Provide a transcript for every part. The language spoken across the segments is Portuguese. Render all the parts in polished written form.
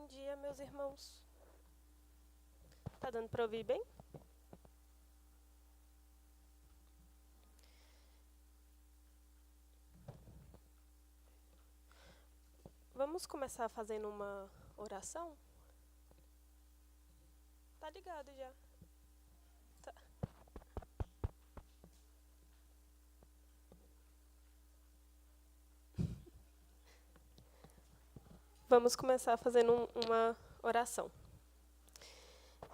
dia, meus irmãos. Tá dando para ouvir bem? Vamos começar fazendo uma oração? Tá ligado já. Tá. Vamos começar fazendo uma oração.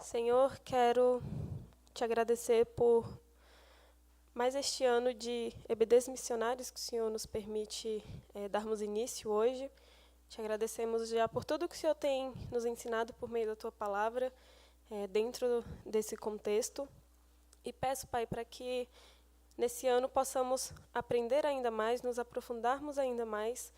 Senhor, quero te agradecer por mais este ano de EBDs missionários que o Senhor nos permite darmos início hoje. Te agradecemos já por tudo que o Senhor tem nos ensinado por meio da Tua palavra, dentro desse contexto. E peço, Pai, para que nesse ano possamos aprender ainda mais, nos aprofundarmos ainda mais,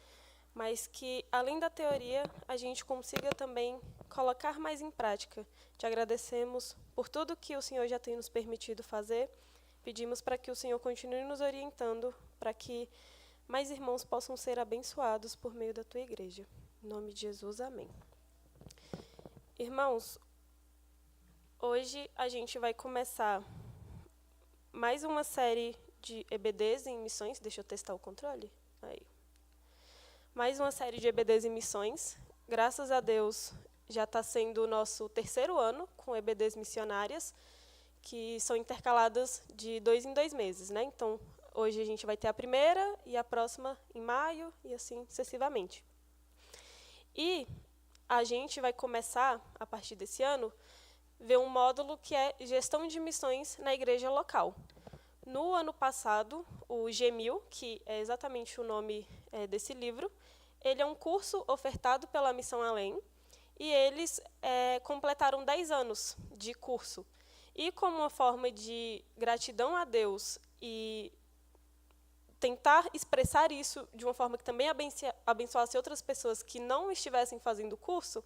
mas que, além da teoria, a gente consiga também colocar mais em prática. Te agradecemos por tudo que o Senhor já tem nos permitido fazer. Pedimos para que o Senhor continue nos orientando, para que mais irmãos possam ser abençoados por meio da Tua igreja. Em nome de Jesus, amém. Irmãos, hoje a gente vai começar mais uma série de EBDs em missões. Deixa eu testar o controle. Aí. Mais uma série de EBDs em missões. Graças a Deus, já está sendo o nosso terceiro ano com EBDs missionárias, que são intercaladas de 2 em 2 meses, né? Então, hoje a gente vai ter a primeira e a próxima em maio e assim sucessivamente. E a gente vai começar, a partir desse ano, ver um módulo que é gestão de missões na igreja local. No ano passado, o GMIL, que é exatamente o nome desse livro, ele é um curso ofertado pela Missão Além, e eles completaram 10 anos de curso. E como uma forma de gratidão a Deus e tentar expressar isso de uma forma que também abençoasse outras pessoas que não estivessem fazendo o curso,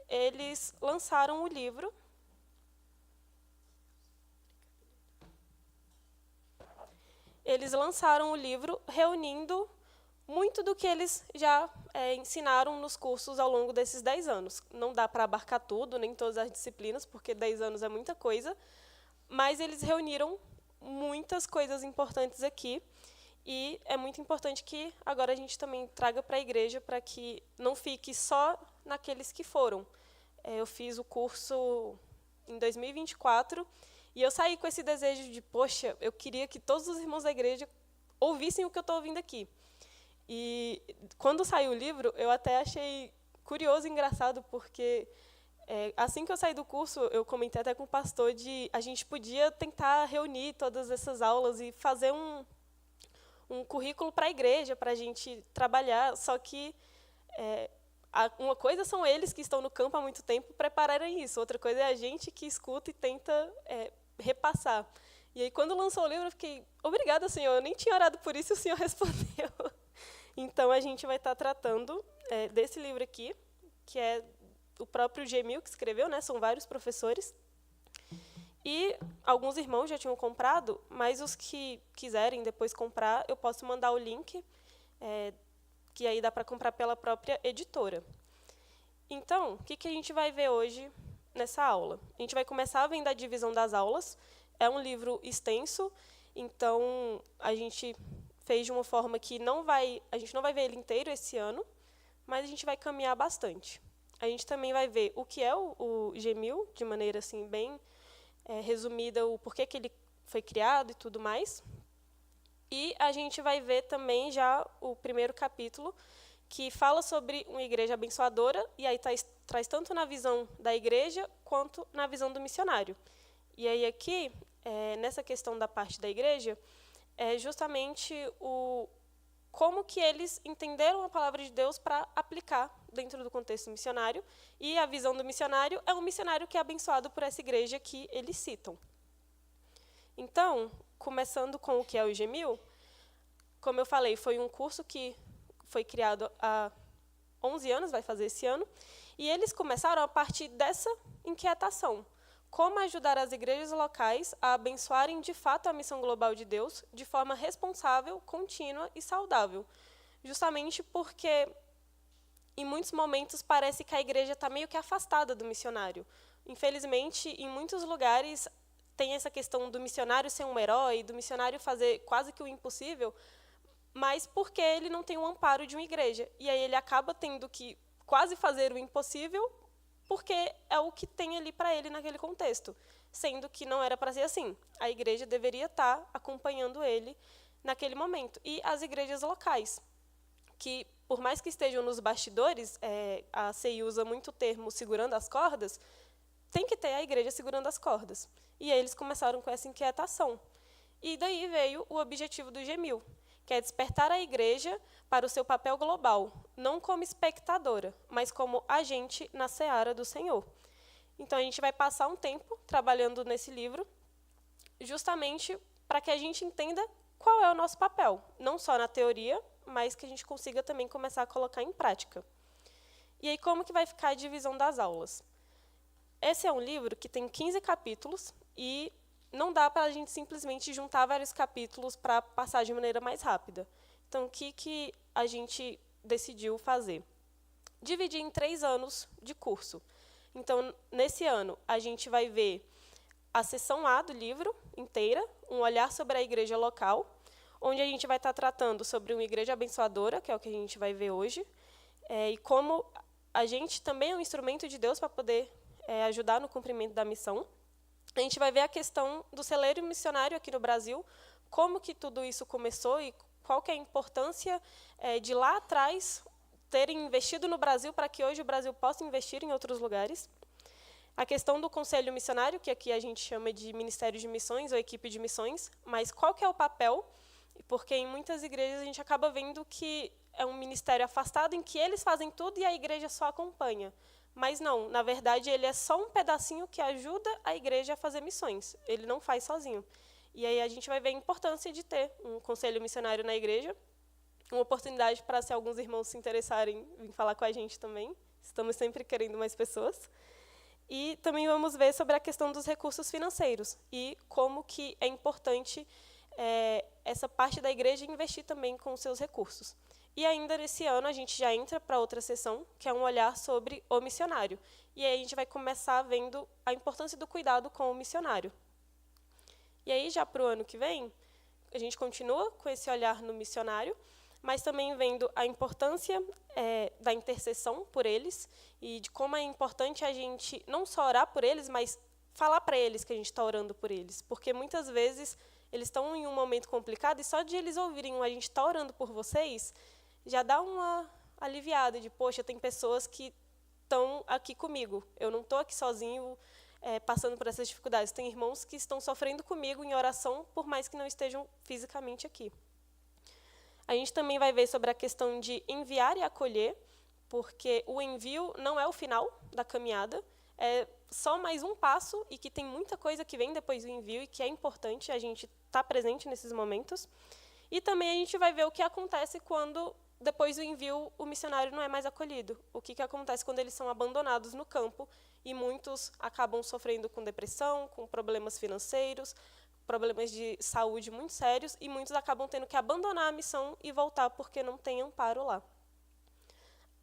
eles lançaram o livro. Eles lançaram o livro reunindo muito do que eles já ensinaram nos cursos ao longo desses 10 anos. Não dá para abarcar tudo, nem todas as disciplinas, porque 10 anos é muita coisa, mas eles reuniram muitas coisas importantes aqui, e é muito importante que agora a gente também traga para a igreja, para que não fique só naqueles que foram. Eu fiz o curso em 2024, e eu saí com esse desejo de, poxa, eu queria que todos os irmãos da igreja ouvissem o que eu estou ouvindo aqui. E quando saiu o livro, eu até achei curioso e engraçado, porque assim que eu saí do curso, eu comentei até com o pastor de a gente podia tentar reunir todas essas aulas e fazer um currículo para a igreja, para a gente trabalhar, só que uma coisa são eles que estão no campo há muito tempo prepararem isso, outra coisa é a gente que escuta e tenta repassar. E aí, quando lançou o livro, eu fiquei, obrigada, Senhor, eu nem tinha orado por isso e o Senhor respondeu. Então, a gente vai estar tratando desse livro aqui, que é o próprio GMIL que escreveu, né? São vários professores. E alguns irmãos já tinham comprado, mas os que quiserem depois comprar, eu posso mandar o link, que aí dá para comprar pela própria editora. Então, o que a gente vai ver hoje nessa aula? A gente vai começar vendo a divisão das aulas. É um livro extenso, então a gente fez de uma forma que a gente não vai ver ele inteiro esse ano, mas a gente vai caminhar bastante. A gente também vai ver o que é o GMIL, de maneira assim, bem resumida, o porquê que ele foi criado e tudo mais. E a gente vai ver também já o primeiro capítulo, que fala sobre uma igreja abençoadora, e aí traz tanto na visão da igreja, quanto na visão do missionário. E aí aqui, nessa questão da parte da igreja, é justamente como que eles entenderam a palavra de Deus para aplicar dentro do contexto missionário, e a visão do missionário é um missionário que é abençoado por essa igreja que eles citam. Então, começando com o que é o GMIL, como eu falei, foi um curso que foi criado há 11 anos, vai fazer esse ano, e eles começaram a partir dessa inquietação. Como ajudar as igrejas locais a abençoarem de fato a missão global de Deus de forma responsável, contínua e saudável. Justamente porque em muitos momentos parece que a igreja está meio que afastada do missionário. Infelizmente, em muitos lugares tem essa questão do missionário ser um herói, do missionário fazer quase que o impossível, mas porque ele não tem o amparo de uma igreja. E aí ele acaba tendo que quase fazer o impossível, porque é o que tem ali para ele naquele contexto, sendo que não era para ser assim. A igreja deveria estar acompanhando ele naquele momento. E as igrejas locais, que por mais que estejam nos bastidores, a CI usa muito o termo segurando as cordas, tem que ter a igreja segurando as cordas. E aí eles começaram com essa inquietação. E daí veio o objetivo do GEMIL, que é despertar a igreja para o seu papel global, não como espectadora, mas como agente na seara do Senhor. Então, a gente vai passar um tempo trabalhando nesse livro, justamente para que a gente entenda qual é o nosso papel, não só na teoria, mas que a gente consiga também começar a colocar em prática. E aí, como que vai ficar a divisão das aulas? Esse é um livro que tem 15 capítulos e não dá para a gente simplesmente juntar vários capítulos para passar de maneira mais rápida. Então, o que a gente decidiu fazer? Dividir em 3 anos de curso. Então, nesse ano, a gente vai ver a seção A do livro inteira, um olhar sobre a igreja local, onde a gente vai estar tratando sobre uma igreja abençoadora, que é o que a gente vai ver hoje, e como a gente também é um instrumento de Deus para poder ajudar no cumprimento da missão. A gente vai ver a questão do celeiro missionário aqui no Brasil, como que tudo isso começou e qual que é a importância de lá atrás terem investido no Brasil para que hoje o Brasil possa investir em outros lugares. A questão do conselho missionário, que aqui a gente chama de Ministério de Missões ou equipe de missões, mas qual que é o papel? Porque em muitas igrejas a gente acaba vendo que é um ministério afastado em que eles fazem tudo e a igreja só acompanha. Mas não, na verdade, ele é só um pedacinho que ajuda a igreja a fazer missões. Ele não faz sozinho. E aí a gente vai ver a importância de ter um conselho missionário na igreja, uma oportunidade para, se alguns irmãos se interessarem, vir falar com a gente também. Estamos sempre querendo mais pessoas. E também vamos ver sobre a questão dos recursos financeiros e como que é importante essa parte da igreja investir também com os seus recursos. E ainda nesse ano a gente já entra para outra sessão, que é um olhar sobre o missionário. E aí a gente vai começar vendo a importância do cuidado com o missionário. E aí, já para o ano que vem, a gente continua com esse olhar no missionário, mas também vendo a importância da intercessão por eles e de como é importante a gente não só orar por eles, mas falar para eles que a gente está orando por eles. Porque muitas vezes eles estão em um momento complicado e só de eles ouvirem a gente está orando por vocês, já dá uma aliviada de, poxa, tem pessoas que estão aqui comigo, eu não estou aqui sozinho passando por essas dificuldades. Tem irmãos que estão sofrendo comigo em oração, por mais que não estejam fisicamente aqui. A gente também vai ver sobre a questão de enviar e acolher, porque o envio não é o final da caminhada, é só mais um passo e que tem muita coisa que vem depois do envio e que é importante a gente estar presente nesses momentos. E também a gente vai ver o que acontece quando, depois do envio, o missionário não é mais acolhido. O que acontece quando eles são abandonados no campo e muitos acabam sofrendo com depressão, com problemas financeiros, problemas de saúde muito sérios, e muitos acabam tendo que abandonar a missão e voltar porque não tem amparo lá.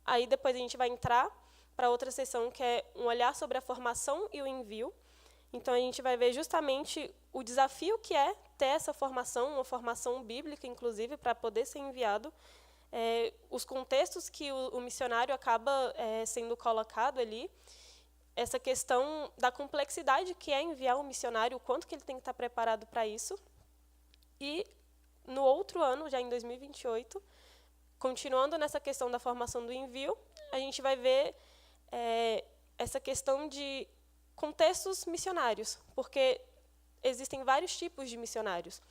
Aí depois a gente vai entrar para outra sessão, que é um olhar sobre a formação e o envio. Então a gente vai ver justamente o desafio que é ter essa formação, uma formação bíblica, inclusive, para poder ser enviado, os contextos que o missionário acaba sendo colocado ali, essa questão da complexidade que é enviar um missionário, o quanto que ele tem que estar preparado para isso. E, no outro ano, já em 2028, continuando nessa questão da formação do envio, a gente vai ver essa questão de contextos missionários, porque existem vários tipos de missionários.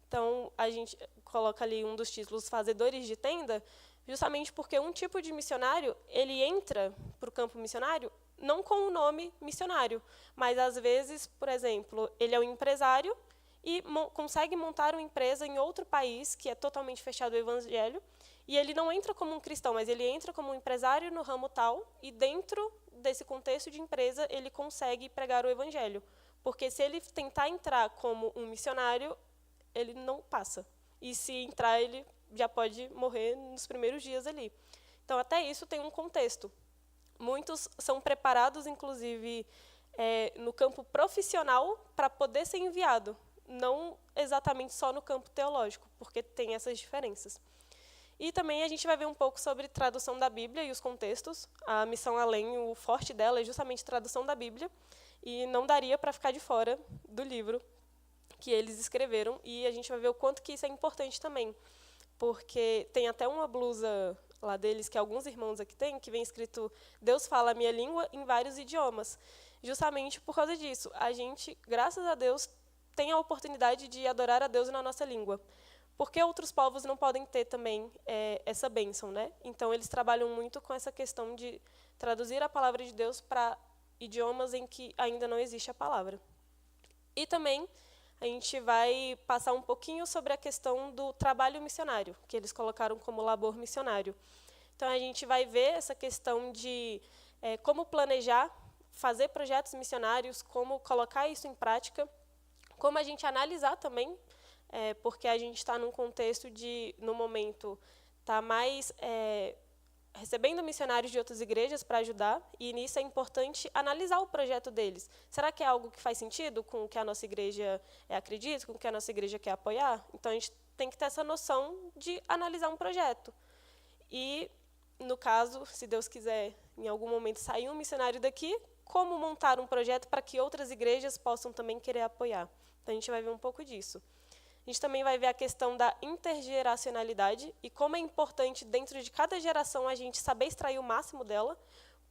Então, a gente coloca ali um dos títulos, Fazedores de Tenda, justamente porque um tipo de missionário, ele entra para o campo missionário não com o nome missionário, mas, às vezes, por exemplo, ele é um empresário e consegue montar uma empresa em outro país que é totalmente fechado ao evangelho, e ele não entra como um cristão, mas ele entra como um empresário no ramo tal, e dentro desse contexto de empresa ele consegue pregar o evangelho. Porque se ele tentar entrar como um missionário, ele não passa. E se entrar, ele já pode morrer nos primeiros dias ali. Então, até isso tem um contexto. Muitos são preparados, inclusive, no campo profissional para poder ser enviado, não exatamente só no campo teológico, porque tem essas diferenças. E também a gente vai ver um pouco sobre tradução da Bíblia e os contextos. A Missão Além, o forte dela é justamente tradução da Bíblia, e não daria para ficar de fora do livro que eles escreveram, e a gente vai ver o quanto que isso é importante também, porque tem até uma blusa lá deles, que alguns irmãos aqui têm, que vem escrito Deus fala a minha língua em vários idiomas, justamente por causa disso. A gente, graças a Deus, tem a oportunidade de adorar a Deus na nossa língua. Porque outros povos não podem ter também essa bênção, né? Então, eles trabalham muito com essa questão de traduzir a palavra de Deus para idiomas em que ainda não existe a palavra. E também a gente vai passar um pouquinho sobre a questão do trabalho missionário, que eles colocaram como labor missionário. Então, a gente vai ver essa questão de como planejar, fazer projetos missionários, como colocar isso em prática, como a gente analisar também, porque a gente está num contexto de, no momento, tá mais recebendo missionários de outras igrejas para ajudar, e nisso é importante analisar o projeto deles. Será que é algo que faz sentido com o que a nossa igreja acredita, com o que a nossa igreja quer apoiar? Então, a gente tem que ter essa noção de analisar um projeto. E, no caso, se Deus quiser, em algum momento, sair um missionário daqui, como montar um projeto para que outras igrejas possam também querer apoiar. Então, a gente vai ver um pouco disso. A gente também vai ver a questão da intergeracionalidade e como é importante, dentro de cada geração, a gente saber extrair o máximo dela,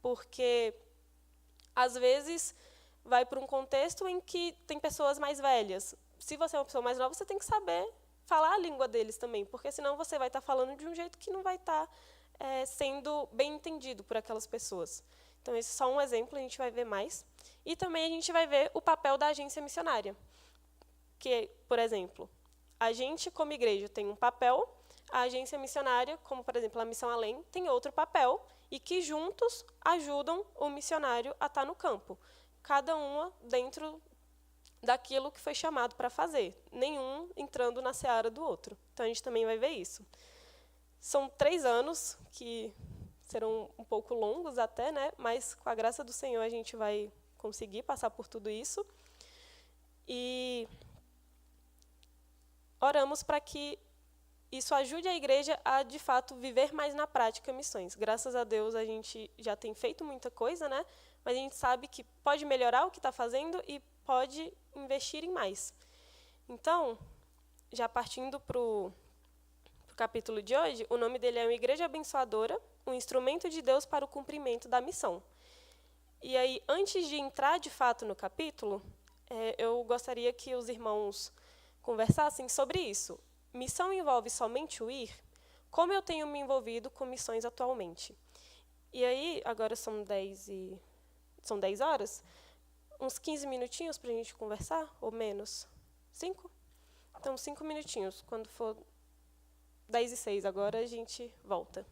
porque, às vezes, vai para um contexto em que tem pessoas mais velhas. Se você é uma pessoa mais nova, você tem que saber falar a língua deles também, porque senão você vai estar falando de um jeito que não vai estar sendo bem entendido por aquelas pessoas. Então, esse é só um exemplo, a gente vai ver mais. E também a gente vai ver o papel da agência missionária, que, por exemplo, a gente, como igreja, tem um papel, a agência missionária, como, por exemplo, a Missão Além, tem outro papel, e que juntos ajudam o missionário a estar no campo. Cada uma dentro daquilo que foi chamado para fazer, nenhum entrando na seara do outro. Então, a gente também vai ver isso. São 3 anos, que serão um pouco longos até, né? Mas, com a graça do Senhor, a gente vai conseguir passar por tudo isso. E oramos para que isso ajude a igreja a, de fato, viver mais na prática missões. Graças a Deus, a gente já tem feito muita coisa, né? Mas a gente sabe que pode melhorar o que está fazendo e pode investir em mais. Então, já partindo para o capítulo de hoje, o nome dele é Uma Igreja Abençoadora, um instrumento de Deus para o cumprimento da missão. E aí, antes de entrar, de fato, no capítulo, eu gostaria que os irmãos conversassem sobre isso. Missão envolve somente o ir? Como eu tenho me envolvido com missões atualmente? E aí, agora são 10 horas, uns 15 minutinhos para a gente conversar, ou menos? 5? Então, 5 minutinhos. Quando for 10:06, agora a gente volta.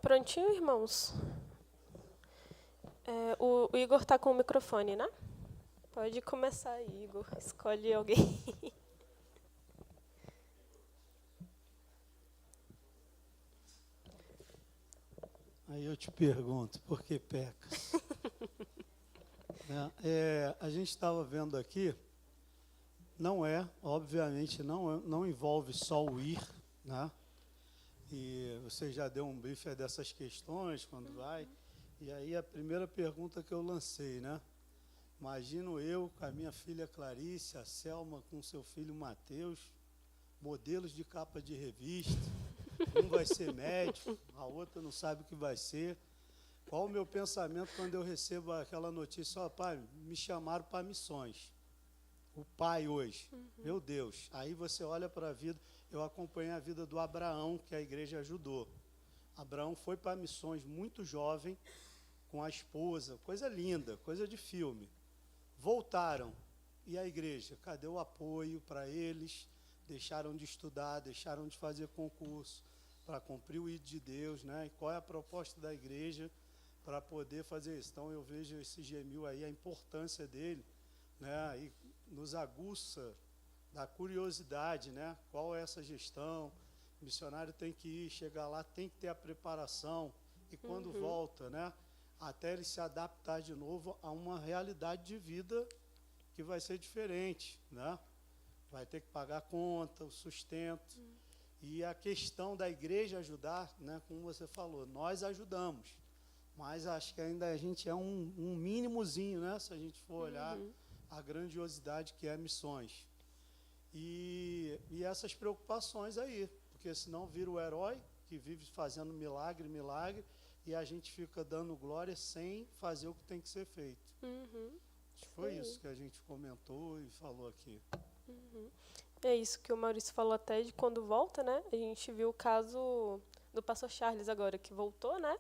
Prontinho, irmãos? O Igor está com o microfone, né? Pode começar aí, Igor. Escolhe alguém. Aí eu te pergunto, por que pecas? Né? A gente estava vendo aqui, obviamente, não envolve só o ir, né? E você já deu um brief dessas questões quando vai. E aí a primeira pergunta que eu lancei, né? Imagino eu com a minha filha Clarice, a Selma com seu filho Mateus, modelos de capa de revista. Um vai ser médico, a outra não sabe o que vai ser. Qual o meu pensamento quando eu recebo aquela notícia? Ó, pai, me chamaram para missões. O pai hoje, meu Deus. Aí você olha para a vida, eu acompanhei a vida do Abraão, que a igreja ajudou. Abraão foi para missões muito jovem, com a esposa, coisa linda, coisa de filme. Voltaram, e a igreja? Cadê o apoio para eles? Deixaram de estudar, deixaram de fazer concurso para cumprir o ID de Deus, né? E qual é a proposta da igreja para poder fazer isso? Então eu vejo esse G1000 aí, a importância dele, né? E nos aguça da curiosidade, né? Qual é essa gestão? O missionário tem que ir, chegar lá, tem que ter a preparação, e quando volta, né? Até ele se adaptar de novo a uma realidade de vida que vai ser diferente, né? Vai ter que pagar a conta, o sustento. E a questão da igreja ajudar, né? Como você falou, nós ajudamos, mas acho que ainda a gente é um mínimozinho, né? Se a gente for olhar a grandiosidade que é missões. E essas preocupações aí, porque senão vira o herói que vive fazendo milagre, e a gente fica dando glória sem fazer o que tem que ser feito. Acho que foi isso que a gente comentou e falou aqui. É isso que o Maurício falou até de quando volta, né? A gente viu o caso do pastor Charles agora, que voltou, né?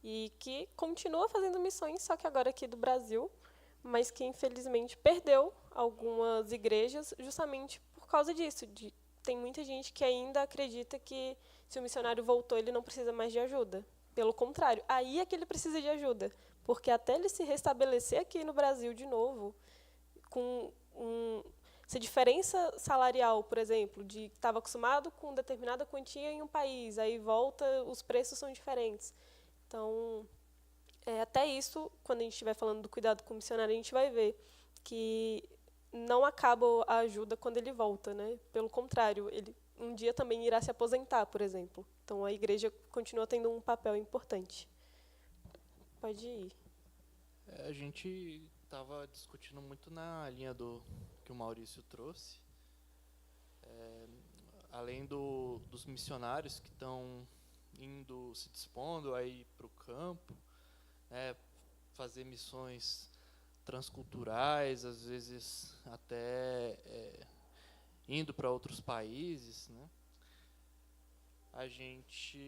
E que continua fazendo missões, só que agora aqui do Brasil, mas que infelizmente perdeu algumas igrejas justamente por causa disso. Tem muita gente que ainda acredita que se o missionário voltou, ele não precisa mais de ajuda. Pelo contrário, aí é que ele precisa de ajuda. Porque até ele se restabelecer aqui no Brasil de novo, com essa diferença salarial, por exemplo, de estava acostumado com determinada quantia em um país, aí volta, os preços são diferentes. Então, até isso, quando a gente estiver falando do cuidado com o missionário, a gente vai ver que não acaba a ajuda quando ele volta, né? Pelo contrário, ele um dia também irá se aposentar, por exemplo. Então, a igreja continua tendo um papel importante. Pode ir. A gente estava discutindo muito na linha do que o Maurício trouxe. Além dos missionários que estão se dispondo a ir para o campo, né, fazer missões transculturais, às vezes até indo para outros países, né? A gente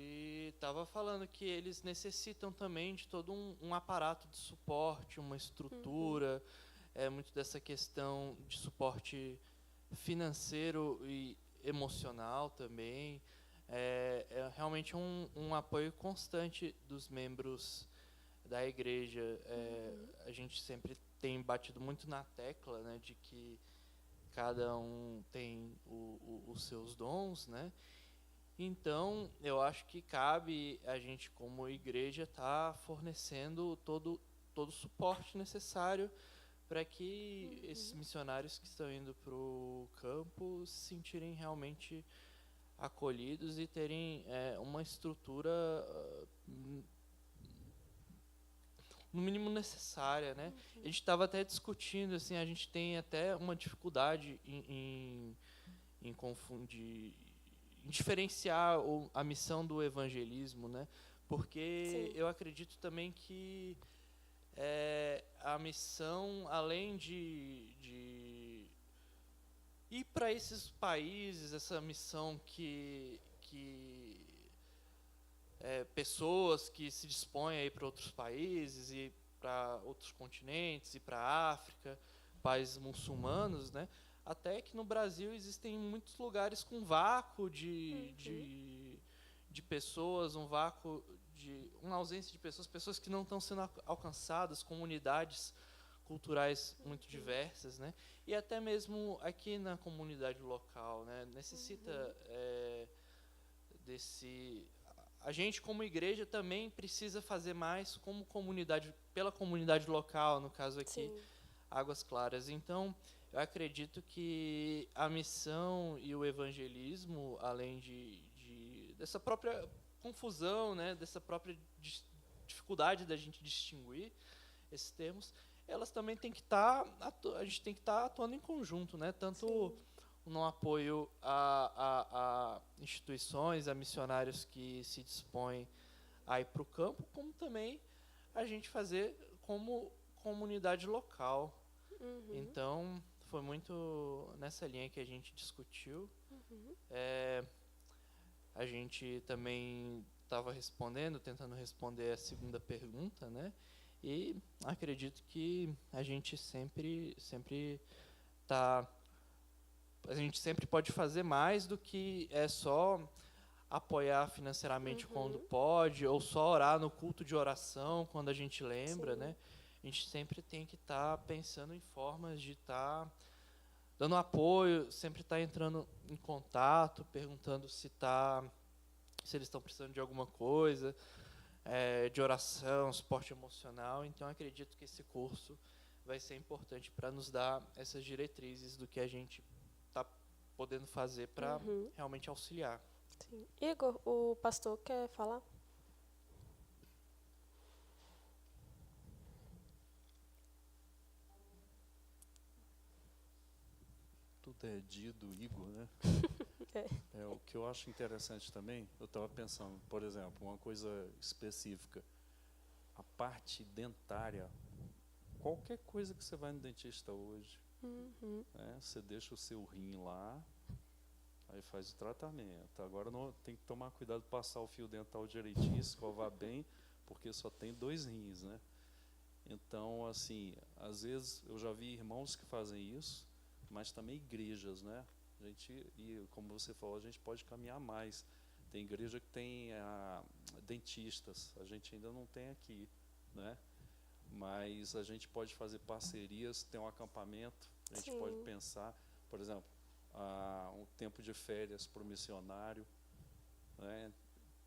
estava falando que eles necessitam também de todo um aparato de suporte, uma estrutura, muito dessa questão de suporte financeiro e emocional também. É realmente um apoio constante dos membros da igreja. A gente sempre tem batido muito na tecla, né, de que cada um tem os seus dons, né? Então, eu acho que cabe a gente, como igreja, estar fornecendo todo o suporte necessário para que esses missionários que estão indo para o campo se sentirem realmente acolhidos e terem uma estrutura no mínimo necessária, né? A gente estava até discutindo, assim, a gente tem até uma dificuldade em confundir, em diferenciar a missão do evangelismo, né? Porque eu acredito também que a missão, além de ir para esses países, essa missão que pessoas que se dispõem a ir para outros países e para outros continentes e para a África, países muçulmanos, né? Até que no Brasil existem muitos lugares com vácuo de pessoas, um vácuo uma ausência de pessoas que não estão sendo alcançadas, comunidades culturais muito diversas, né? E até mesmo aqui na comunidade local, né? Necessita a gente como igreja também precisa fazer mais como comunidade, pela comunidade local, no caso aqui, Sim. Águas Claras. Então, eu acredito que a missão e o evangelismo, além dessa própria confusão, né, dessa própria dificuldade da gente distinguir esses termos, elas também têm que a gente tem que estar atuando em conjunto, né, tanto no apoio a instituições, a missionários que se dispõem a ir para o campo, como também a gente fazer como comunidade local. Então, foi muito nessa linha que a gente discutiu. A gente também estava tentando responder a segunda pergunta, né? E acredito que a gente sempre pode fazer mais do que só apoiar financeiramente quando pode, ou só orar no culto de oração quando a gente lembra, né? A gente sempre tem que estar pensando em formas de estar dando apoio, sempre estar entrando em contato, perguntando se eles estão precisando de alguma coisa, de oração, suporte emocional. Então, acredito que esse curso vai ser importante para nos dar essas diretrizes do que a gente está podendo fazer para realmente auxiliar. Sim. Igor, o pastor quer falar? Tudo é dito, Igor, né? O que eu acho interessante também, eu estava pensando, por exemplo, uma coisa específica, a parte dentária, qualquer coisa que você vai no dentista hoje, né, você deixa o seu rim lá, aí faz o tratamento. Agora não, tem que tomar cuidado de passar o fio dental direitinho, escovar bem, porque só tem 2 rins, né? Então, assim, às vezes eu já vi irmãos que fazem isso, mas também igrejas, né? E como você falou, a gente pode caminhar mais. Tem igreja que tem dentistas, a gente ainda não tem aqui, né? Mas a gente pode fazer parcerias, tem um acampamento, a gente pode pensar, por exemplo, um tempo de férias para o missionário, né?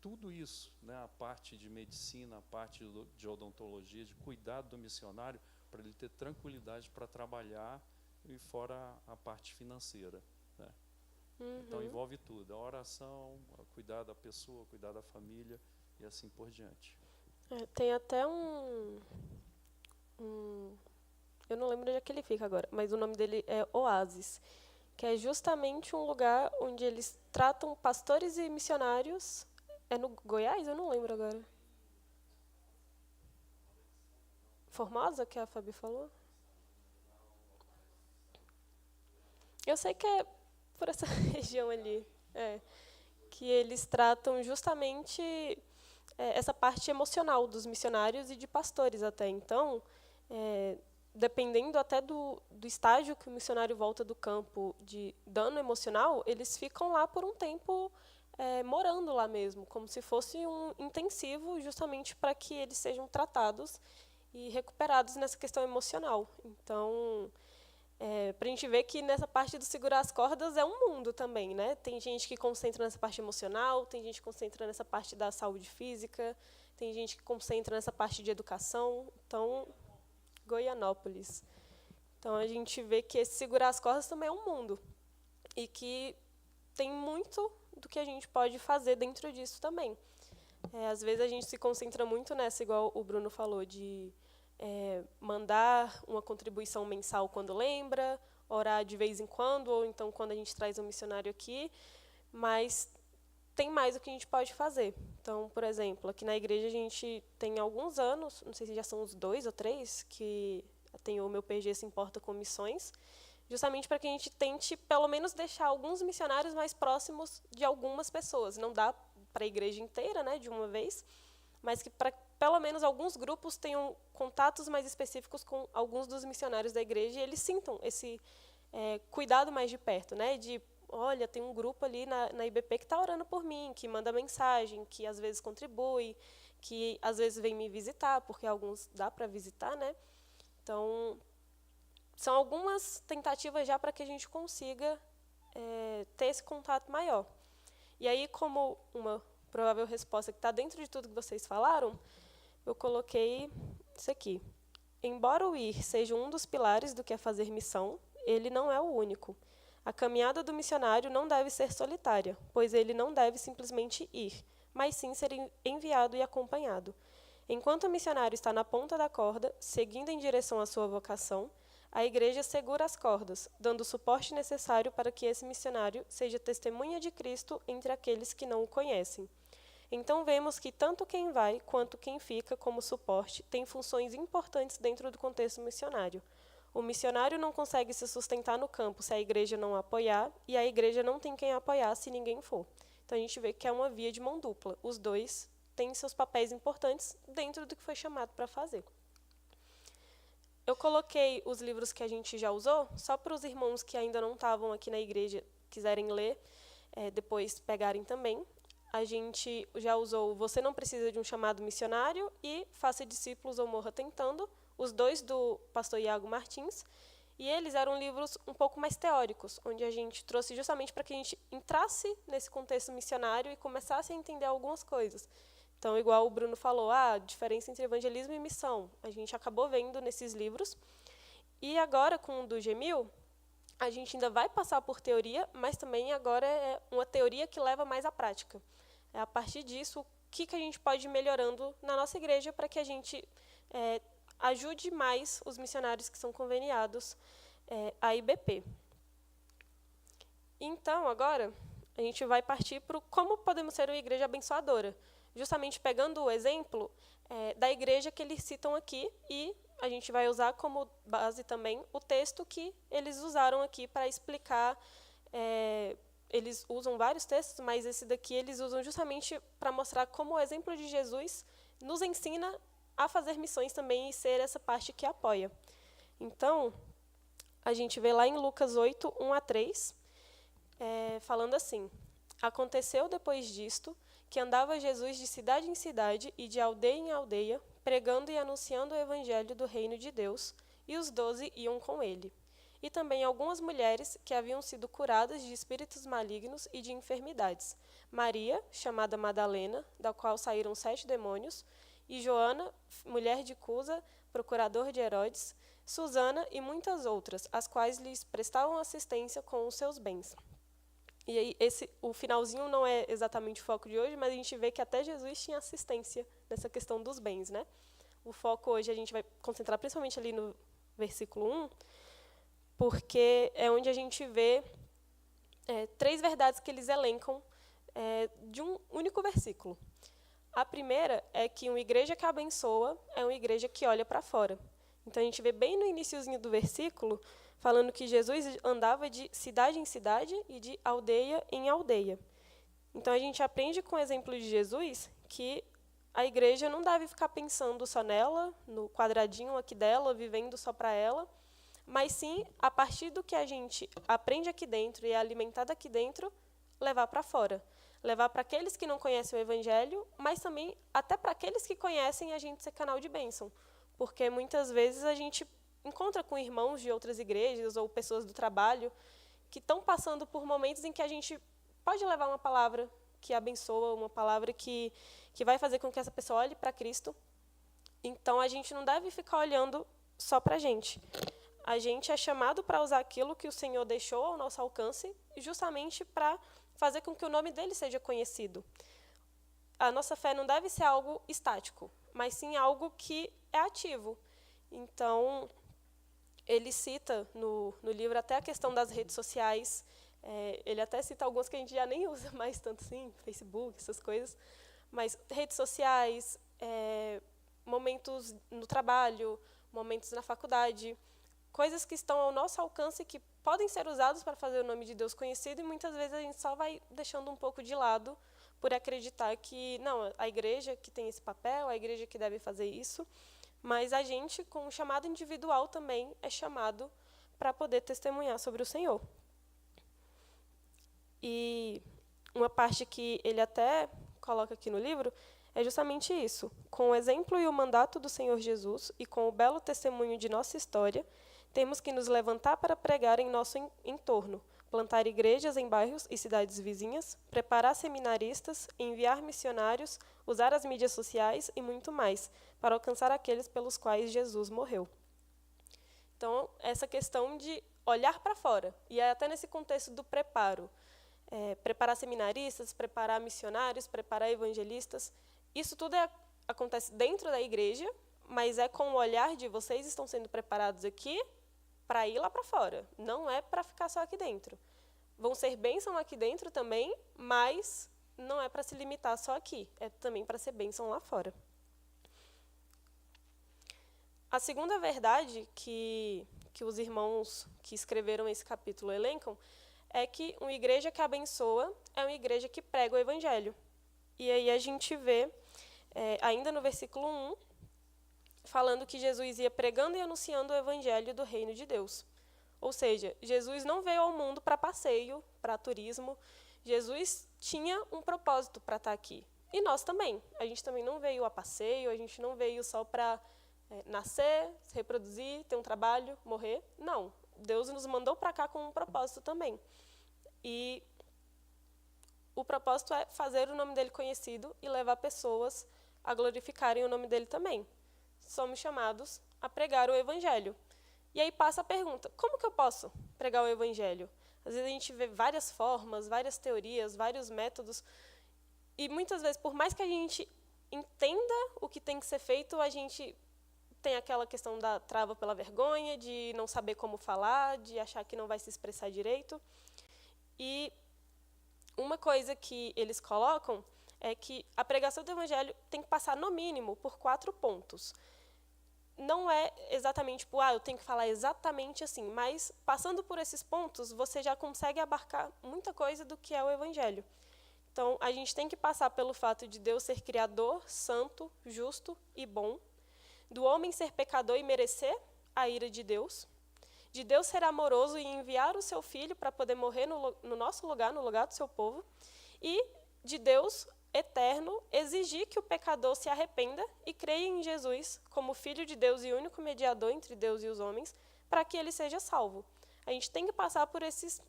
Tudo isso, né? A parte de medicina, a parte de odontologia, de cuidado do missionário, para ele ter tranquilidade para trabalhar, e fora a parte financeira, né? Então envolve tudo, a oração, cuidar da pessoa, cuidar da família e assim por diante. Tem até eu não lembro onde é que ele fica agora, mas o nome dele é Oásis, que é justamente um lugar onde eles tratam pastores e missionários. É no Goiás? Eu não lembro agora. Formosa, que a Fabi falou? Eu sei que é por essa região ali, que eles tratam justamente essa parte emocional dos missionários e de pastores até. Então, dependendo até do estágio que o missionário volta do campo de dano emocional, eles ficam lá por um tempo morando lá mesmo, como se fosse um intensivo, justamente para que eles sejam tratados e recuperados nessa questão emocional. Então, para a gente ver que nessa parte do segurar as cordas é um mundo também, né? Tem gente que concentra nessa parte emocional, tem gente que concentra nessa parte da saúde física, tem gente que concentra nessa parte de educação. Então, Goianópolis. Então, a gente vê que esse segurar as cordas também é um mundo e que tem muito do que a gente pode fazer dentro disso também. Às vezes a gente se concentra muito nessa, igual o Bruno falou, de mandar uma contribuição mensal quando lembra, orar de vez em quando, ou então quando a gente traz um missionário aqui, mas tem mais o que a gente pode fazer. Então, por exemplo, aqui na igreja a gente tem alguns anos, não sei se já são uns 2 ou 3, que tem o meu PG Se Importa com Missões, justamente para que a gente tente, pelo menos, deixar alguns missionários mais próximos de algumas pessoas. Não dá para a igreja inteira, né, de uma vez, mas que para pelo menos alguns grupos tenham contatos mais específicos com alguns dos missionários da igreja e eles sintam esse cuidado mais de perto, né? De, olha, tem um grupo ali na IBP que está orando por mim, que manda mensagem, que às vezes contribui, que às vezes vêm me visitar, porque alguns dá para visitar, né? Então, são algumas tentativas já para que a gente consiga ter esse contato maior. E aí, como uma provável resposta que está dentro de tudo que vocês falaram, eu coloquei isso aqui. Embora o ir seja um dos pilares do que é fazer missão, ele não é o único. A caminhada do missionário não deve ser solitária, pois ele não deve simplesmente ir, mas sim ser enviado e acompanhado. Enquanto o missionário está na ponta da corda, seguindo em direção à sua vocação, a igreja segura as cordas, dando o suporte necessário para que esse missionário seja testemunha de Cristo entre aqueles que não o conhecem. Então vemos que tanto quem vai quanto quem fica como suporte tem funções importantes dentro do contexto missionário. O missionário não consegue se sustentar no campo se a igreja não apoiar, e a igreja não tem quem apoiar se ninguém for. Então a gente vê que é uma via de mão dupla. Os dois têm seus papéis importantes dentro do que foi chamado para fazer. Eu coloquei os livros que a gente já usou, só para os irmãos que ainda não estavam aqui na igreja, quiserem ler, depois pegarem também. A gente já usou Você Não Precisa de um Chamado Missionário e Faça Discípulos ou Morra Tentando, os dois do pastor Iago Martins, e eles eram livros um pouco mais teóricos, onde a gente trouxe justamente para que a gente entrasse nesse contexto missionário e começasse a entender algumas coisas. Então, igual o Bruno falou, a diferença entre evangelismo e missão, a gente acabou vendo nesses livros. E agora, com o do Gemil, a gente ainda vai passar por teoria, mas também agora é uma teoria que leva mais à prática. É a partir disso, o que a gente pode ir melhorando na nossa igreja para que a gente ajude mais os missionários que são conveniados à IBP. Então, agora, a gente vai partir para como podemos ser uma igreja abençoadora, justamente pegando o exemplo da igreja que eles citam aqui, e a gente vai usar como base também o texto que eles usaram aqui para explicar. Eles usam vários textos, mas esse daqui eles usam justamente para mostrar como o exemplo de Jesus nos ensina a fazer missões também e ser essa parte que apoia. Então, a gente vê lá em Lucas 8, 1-3, falando assim: Aconteceu depois disto que andava Jesus de cidade em cidade e de aldeia em aldeia, pregando e anunciando o evangelho do reino de Deus, e os 12 iam com ele. E também algumas mulheres que haviam sido curadas de espíritos malignos e de enfermidades. Maria, chamada Madalena, da qual saíram 7 demônios, e Joana, mulher de Cusa, procurador de Herodes, Susana e muitas outras, as quais lhes prestavam assistência com os seus bens. E aí, o finalzinho não é exatamente o foco de hoje, mas a gente vê que até Jesus tinha assistência nessa questão dos bens, né? O foco hoje a gente vai concentrar principalmente ali no versículo 1, porque é onde a gente vê 3 verdades que eles elencam de um único versículo. A primeira é que uma igreja que abençoa é uma igreja que olha para fora. Então, a gente vê bem no iniciozinho do versículo, falando que Jesus andava de cidade em cidade e de aldeia em aldeia. Então, a gente aprende com o exemplo de Jesus que a igreja não deve ficar pensando só nela, no quadradinho aqui dela, vivendo só para ela, mas sim, a partir do que a gente aprende aqui dentro e é alimentado aqui dentro, levar para fora. Levar para aqueles que não conhecem o Evangelho, mas também até para aqueles que conhecem a gente ser canal de bênção. Porque muitas vezes a gente encontra com irmãos de outras igrejas ou pessoas do trabalho que estão passando por momentos em que a gente pode levar uma palavra que abençoa, uma palavra que vai fazer com que essa pessoa olhe para Cristo. Então, a gente não deve ficar olhando só para a gente. A gente é chamado para usar aquilo que o Senhor deixou ao nosso alcance, justamente para fazer com que o nome dele seja conhecido. A nossa fé não deve ser algo estático, mas sim algo que é ativo. Então, ele cita no livro até a questão das redes sociais. Ele até cita algumas que a gente já nem usa mais tanto assim, Facebook, essas coisas. Mas redes sociais, momentos no trabalho, momentos na faculdade, coisas que estão ao nosso alcance que podem ser usados para fazer o nome de Deus conhecido, e muitas vezes a gente só vai deixando um pouco de lado por acreditar que, não, a igreja que tem esse papel, a igreja que deve fazer isso, mas a gente, com um chamado individual também, é chamado para poder testemunhar sobre o Senhor. E uma parte que ele até coloca aqui no livro é justamente isso. Com o exemplo e o mandato do Senhor Jesus e com o belo testemunho de nossa história, temos que nos levantar para pregar em nosso entorno, plantar igrejas em bairros e cidades vizinhas, preparar seminaristas, enviar missionários, usar as mídias sociais e muito mais, para alcançar aqueles pelos quais Jesus morreu. Então, essa questão de olhar para fora, e é até nesse contexto do preparo, preparar seminaristas, preparar missionários, preparar evangelistas, isso tudo acontece dentro da igreja, mas é com o olhar de vocês estão sendo preparados aqui para ir lá para fora. Não é para ficar só aqui dentro. Vão ser bênção aqui dentro também, mas não é para se limitar só aqui. É também para ser bênção lá fora. A segunda verdade que os irmãos que escreveram esse capítulo elencam é que uma igreja que abençoa é uma igreja que prega o evangelho. E aí a gente vê, ainda no versículo 1, falando que Jesus ia pregando e anunciando o evangelho do reino de Deus. Ou seja, Jesus não veio ao mundo para passeio, para turismo. Jesus tinha um propósito para estar aqui. E nós também. A gente também não veio a passeio, a gente não veio só para nascer, se reproduzir, ter um trabalho, morrer. Não. Deus nos mandou para cá com um propósito também. E o propósito é fazer o nome dele conhecido e levar pessoas a glorificarem o nome dele também. Somos chamados a pregar o evangelho. E aí passa a pergunta, como que eu posso pregar o evangelho? Às vezes a gente vê várias formas, várias teorias, vários métodos, e muitas vezes, por mais que a gente entenda o que tem que ser feito, a gente tem aquela questão da trava pela vergonha, de não saber como falar, de achar que não vai se expressar direito. E uma coisa que eles colocam é que a pregação do evangelho tem que passar, no mínimo, por 4 pontos. Não é exatamente, eu tenho que falar exatamente assim, mas passando por esses pontos, você já consegue abarcar muita coisa do que é o evangelho. Então, a gente tem que passar pelo fato de Deus ser criador, santo, justo e bom, do homem ser pecador e merecer a ira de Deus ser amoroso e enviar o seu filho para poder morrer no nosso lugar, no lugar do seu povo, e de Deus eterno exigir que o pecador se arrependa e creia em Jesus como Filho de Deus e único mediador entre Deus e os homens, para que ele seja salvo. A gente tem que passar por esses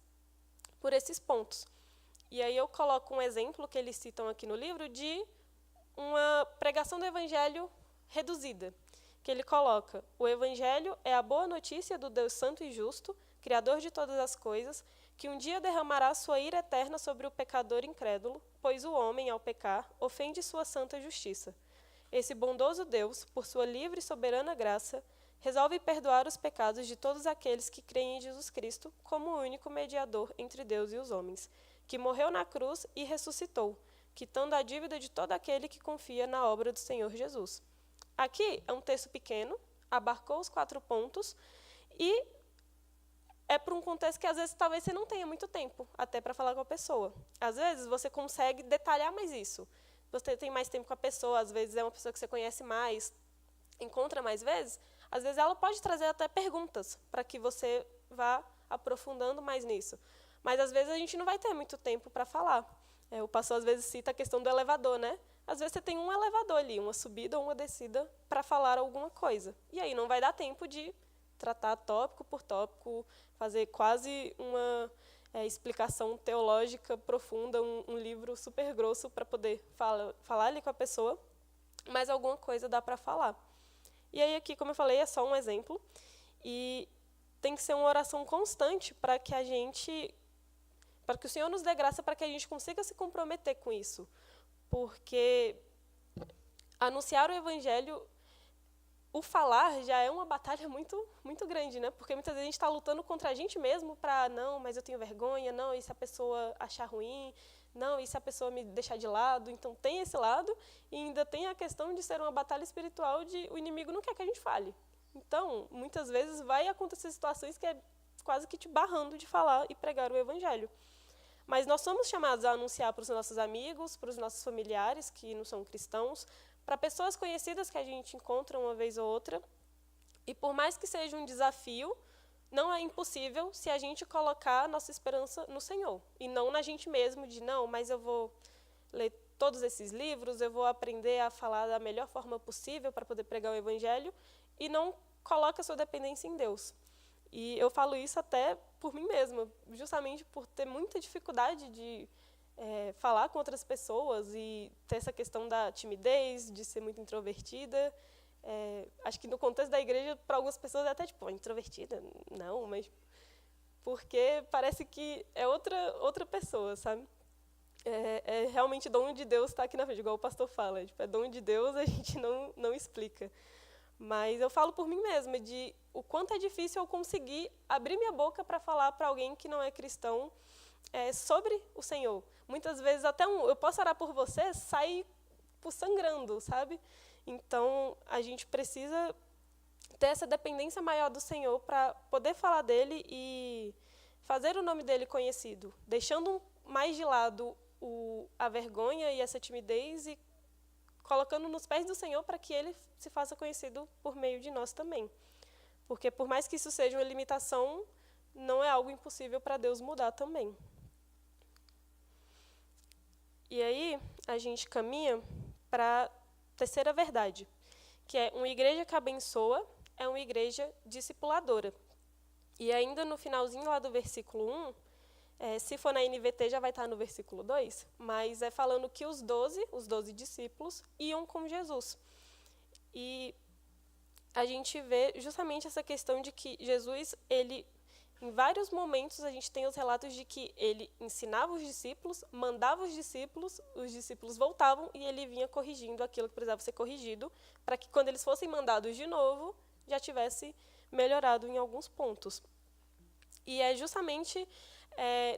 pontos. E aí eu coloco um exemplo que eles citam aqui no livro de uma pregação do evangelho reduzida, que ele coloca: o evangelho é a boa notícia do Deus santo e justo, criador de todas as coisas, que um dia derramará sua ira eterna sobre o pecador incrédulo, pois o homem, ao pecar, ofende sua santa justiça. Esse bondoso Deus, por sua livre e soberana graça, resolve perdoar os pecados de todos aqueles que creem em Jesus Cristo como o único mediador entre Deus e os homens, que morreu na cruz e ressuscitou, quitando a dívida de todo aquele que confia na obra do Senhor Jesus. Aqui é um texto pequeno, abarcou os 4 pontos e é para um contexto que às vezes talvez você não tenha muito tempo até para falar com a pessoa. Às vezes você consegue detalhar mais isso. Você tem mais tempo com a pessoa, às vezes é uma pessoa que você conhece mais, encontra mais vezes, às vezes ela pode trazer até perguntas para que você vá aprofundando mais nisso. Mas às vezes a gente não vai ter muito tempo para falar. O pastor às vezes cita a questão do elevador, né? Às vezes você tem um elevador ali, uma subida ou uma descida para falar alguma coisa. E aí não vai dar tempo de tratar tópico por tópico, fazer quase uma explicação teológica profunda, um livro super grosso para poder falar ali com a pessoa, mas alguma coisa dá para falar. E aí aqui, como eu falei, é só um exemplo, e tem que ser uma oração constante para que o Senhor nos dê graça para que a gente consiga se comprometer com isso, porque anunciar o evangelho, o falar já é uma batalha muito, muito grande, né? Porque muitas vezes a gente está lutando contra a gente mesmo para, não, mas eu tenho vergonha, não, e se a pessoa achar ruim, não, e se a pessoa me deixar de lado. Então tem esse lado, e ainda tem a questão de ser uma batalha espiritual de o inimigo não quer que a gente fale. Então, muitas vezes vai acontecer situações que é quase que te barrando de falar e pregar o evangelho. Mas nós somos chamados a anunciar para os nossos amigos, para os nossos familiares que não são cristãos, para pessoas conhecidas que a gente encontra uma vez ou outra. E por mais que seja um desafio, não é impossível se a gente colocar a nossa esperança no Senhor. E não na gente mesmo, de não, mas eu vou ler todos esses livros, eu vou aprender a falar da melhor forma possível para poder pregar o evangelho, e não coloca a sua dependência em Deus. E eu falo isso até por mim mesma, justamente por ter muita dificuldade de falar com outras pessoas e ter essa questão da timidez, de ser muito introvertida. Acho que no contexto da igreja, para algumas pessoas é até tipo, introvertida? Não, mas porque parece que é outra pessoa, sabe? É realmente dom de Deus estar aqui na frente, igual o pastor fala. Tipo, é dom de Deus, a gente não explica. Mas eu falo por mim mesma, de o quanto é difícil eu conseguir abrir minha boca para falar para alguém que não é cristão sobre o Senhor. Muitas vezes até eu posso orar por você, sai sangrando, sabe? Então, a gente precisa ter essa dependência maior do Senhor para poder falar dele e fazer o nome dele conhecido, deixando mais de lado a vergonha e essa timidez e colocando nos pés do Senhor para que ele se faça conhecido por meio de nós também. Porque por mais que isso seja uma limitação, não é algo impossível para Deus mudar também. E aí, a gente caminha para a terceira verdade, que é uma igreja que abençoa é uma igreja discipuladora. E ainda no finalzinho lá do versículo 1, se for na NVT já vai estar no versículo 2, mas é falando que os 12 discípulos iam com Jesus. E a gente vê justamente essa questão de que Jesus, em vários momentos a gente tem os relatos de que ele ensinava os discípulos, mandava os discípulos voltavam e ele vinha corrigindo aquilo que precisava ser corrigido, para que quando eles fossem mandados de novo, já tivesse melhorado em alguns pontos. E é justamente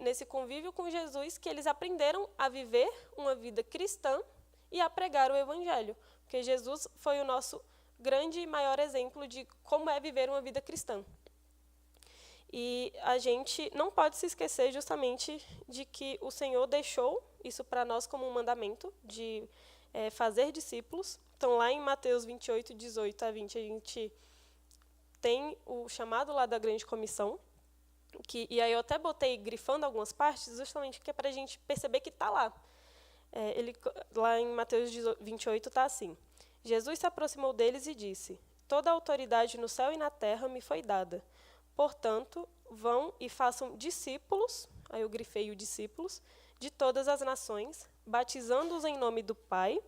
nesse convívio com Jesus que eles aprenderam a viver uma vida cristã e a pregar o evangelho, porque Jesus foi o nosso grande e maior exemplo de como é viver uma vida cristã. E a gente não pode se esquecer justamente de que o Senhor deixou isso para nós como um mandamento de fazer discípulos. Então, lá em Mateus 28, 18 a 20, a gente tem o chamado lá da grande comissão, e aí eu até botei grifando algumas partes, justamente que é para a gente perceber que está lá. Lá em Mateus 28 está assim: Jesus se aproximou deles e disse: toda a autoridade no céu e na terra me foi dada. Portanto, vão e façam discípulos, aí eu grifei o discípulos, de todas as nações, batizando-os em nome do Pai,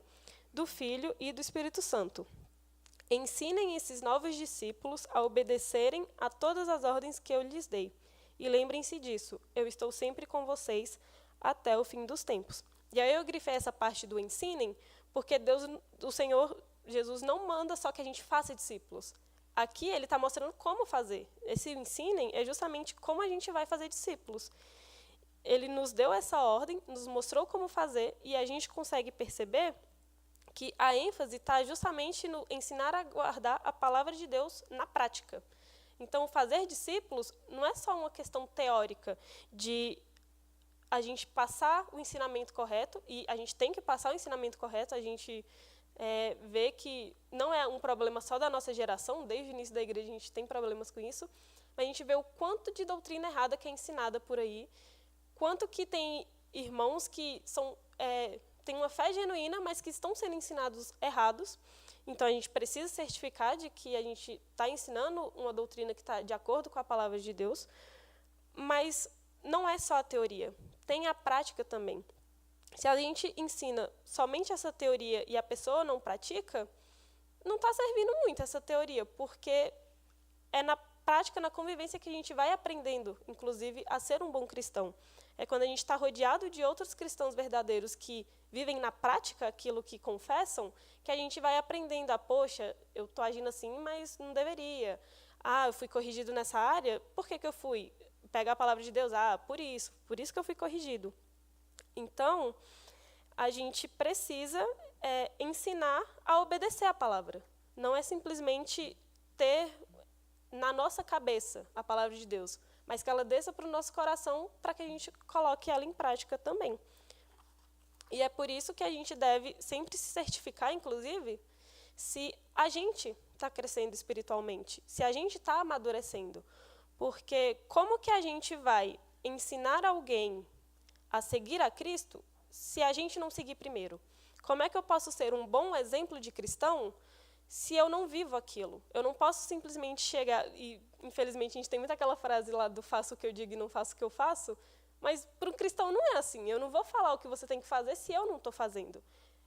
do Filho e do Espírito Santo. Ensinem esses novos discípulos a obedecerem a todas as ordens que eu lhes dei. E lembrem-se disso, eu estou sempre com vocês até o fim dos tempos. E aí eu grifei essa parte do ensinem, porque o Senhor Jesus não manda só que a gente faça discípulos. Aqui ele está mostrando como fazer. Esse ensinem é justamente como a gente vai fazer discípulos. Ele nos deu essa ordem, nos mostrou como fazer, e a gente consegue perceber que a ênfase está justamente no ensinar a guardar a palavra de Deus na prática. Então, fazer discípulos não é só uma questão teórica de a gente passar o ensinamento correto, e a gente tem que passar o ensinamento correto, a gente vê que não é um problema só da nossa geração, desde o início da igreja a gente tem problemas com isso, mas a gente vê o quanto de doutrina errada que é ensinada por aí, quanto que tem irmãos que têm uma fé genuína, mas que estão sendo ensinados errados. Então, a gente precisa certificar de que a gente está ensinando uma doutrina que está de acordo com a palavra de Deus, mas não é só a teoria, tem a prática também. Se a gente ensina somente essa teoria e a pessoa não pratica, não está servindo muito essa teoria, porque é na prática, na convivência que a gente vai aprendendo, inclusive, a ser um bom cristão. É quando a gente está rodeado de outros cristãos verdadeiros que vivem na prática aquilo que confessam, que a gente vai aprendendo, poxa, eu estou agindo assim, mas não deveria. Eu fui corrigido nessa área, por que eu fui? Pegar a palavra de Deus, por isso que eu fui corrigido. Então, a gente precisa ensinar a obedecer a palavra. Não é simplesmente ter na nossa cabeça a palavra de Deus, mas que ela desça para o nosso coração para que a gente coloque ela em prática também. E é por isso que a gente deve sempre se certificar, inclusive, se a gente está crescendo espiritualmente, se a gente está amadurecendo. Porque como que a gente vai ensinar alguém a seguir a Cristo se a gente não seguir primeiro? Como é que eu posso ser um bom exemplo de cristão se eu não vivo aquilo? Eu não posso simplesmente chegar, e infelizmente a gente tem muito aquela frase lá do faço o que eu digo e não faço o que eu faço, mas para um cristão não é assim. Eu não vou falar o que você tem que fazer se eu não estou fazendo.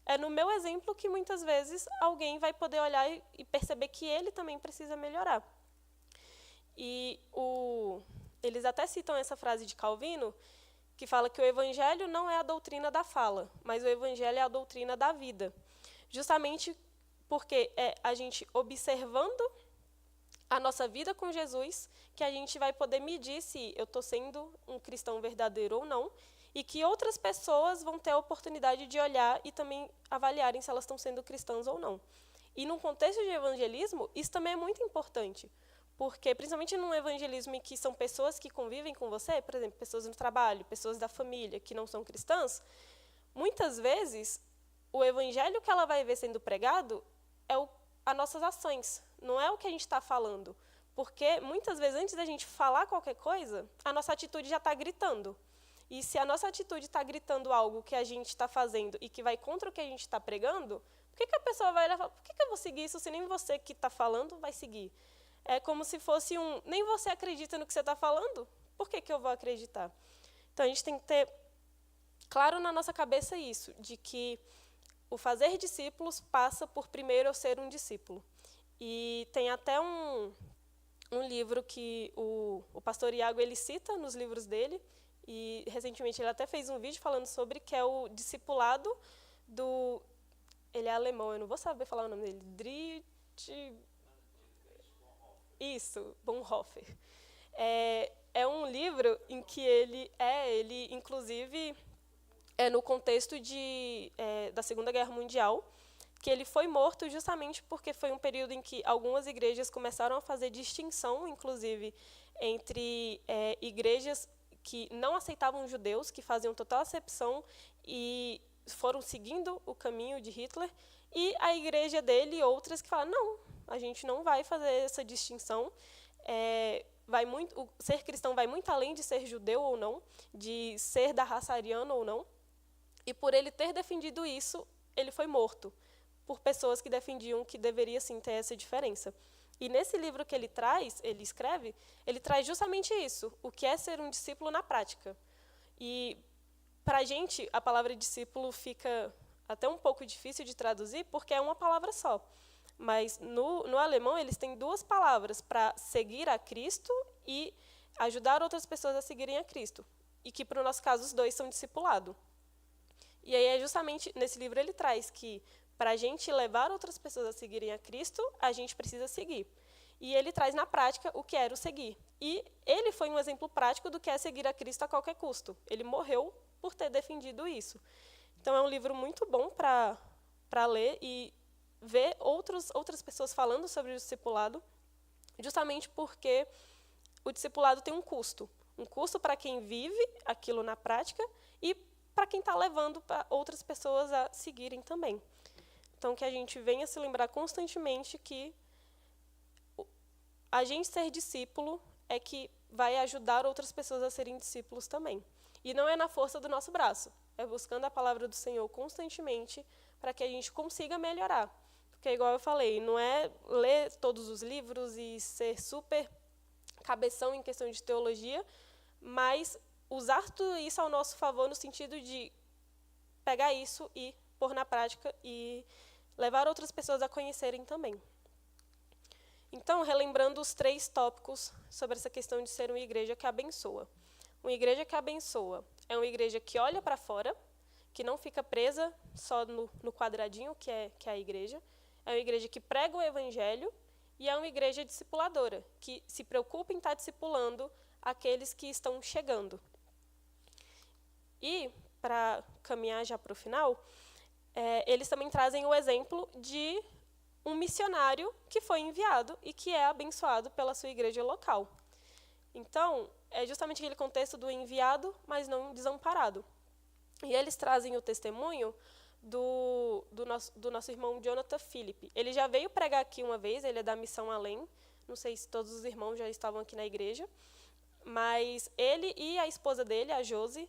É no meu exemplo que muitas vezes alguém vai poder olhar e perceber que ele também precisa melhorar. E eles até citam essa frase de Calvino, que fala que o evangelho não é a doutrina da fala, mas o evangelho é a doutrina da vida. Justamente porque é a gente observando a nossa vida com Jesus que a gente vai poder medir se eu estou sendo um cristão verdadeiro ou não, e que outras pessoas vão ter a oportunidade de olhar e também avaliarem se elas estão sendo cristãs ou não. E num contexto de evangelismo, isso também é muito importante, porque principalmente num evangelismo em que são pessoas que convivem com você, por exemplo, pessoas no trabalho, pessoas da família que não são cristãs, muitas vezes o evangelho que ela vai ver sendo pregado é as nossas ações, não é o que a gente está falando. Porque muitas vezes, antes da gente falar qualquer coisa, a nossa atitude já está gritando. E se a nossa atitude está gritando algo que a gente está fazendo e que vai contra o que a gente está pregando, por que a pessoa vai olhar e falar, por que eu vou seguir isso se nem você que está falando vai seguir? É como se fosse nem você acredita no que você está falando, por que eu vou acreditar? Então, a gente tem que ter claro na nossa cabeça isso, de que o fazer discípulos passa por primeiro eu ser um discípulo. E tem até um livro que o pastor Iago ele cita nos livros dele, e recentemente ele até fez um vídeo falando sobre, que é o discipulado do... Ele é alemão, eu não vou saber falar o nome dele. Bonhoeffer. É um livro em que ele inclusive, no contexto da Segunda Guerra Mundial, que ele foi morto justamente porque foi um período em que algumas igrejas começaram a fazer distinção, inclusive, entre igrejas que não aceitavam judeus, que faziam total acepção e foram seguindo o caminho de Hitler, e a igreja dele e outras que falaram, não, a gente não vai fazer essa distinção, o ser cristão vai muito além de ser judeu ou não, de ser da raça ariana ou não, e por ele ter defendido isso, ele foi morto por pessoas que defendiam que deveria sim ter essa diferença. E nesse livro que ele escreve, ele traz justamente isso, o que é ser um discípulo na prática. E para a gente, a palavra discípulo fica até um pouco difícil de traduzir, porque é uma palavra só. Mas no alemão, eles têm duas palavras para seguir a Cristo e ajudar outras pessoas a seguirem a Cristo. E que, para o nosso caso, os dois são discipulado. E aí, é justamente, nesse livro ele traz que, para a gente levar outras pessoas a seguirem a Cristo, a gente precisa seguir. E ele traz na prática o que era o seguir. E ele foi um exemplo prático do que é seguir a Cristo a qualquer custo. Ele morreu por ter defendido isso. Então, é um livro muito bom para ler e ver outras pessoas falando sobre o discipulado, justamente porque o discipulado tem um custo para quem vive aquilo na prática e para quem está levando para outras pessoas a seguirem também. Então, que a gente venha se lembrar constantemente que a gente ser discípulo é que vai ajudar outras pessoas a serem discípulos também. E não é na força do nosso braço, é buscando a palavra do Senhor constantemente para que a gente consiga melhorar. Porque, igual eu falei, não é ler todos os livros e ser super cabeção em questão de teologia, mas usar tudo isso ao nosso favor no sentido de pegar isso e pôr na prática e levar outras pessoas a conhecerem também. Então, relembrando os 3 tópicos sobre essa questão de ser uma igreja que abençoa. Uma igreja que abençoa é uma igreja que olha para fora, que não fica presa só no quadradinho que é a igreja. É uma igreja que prega o evangelho e é uma igreja discipuladora, que se preocupa em estar discipulando aqueles que estão chegando. E, para caminhar já para o final, eles também trazem o exemplo de um missionário que foi enviado e que é abençoado pela sua igreja local. Então, é justamente aquele contexto do enviado, mas não desamparado. E eles trazem o testemunho do nosso irmão Jonathan Philip. Ele já veio pregar aqui uma vez, ele é da Missão Além, não sei se todos os irmãos já estavam aqui na igreja, mas ele e a esposa dele, a Josi,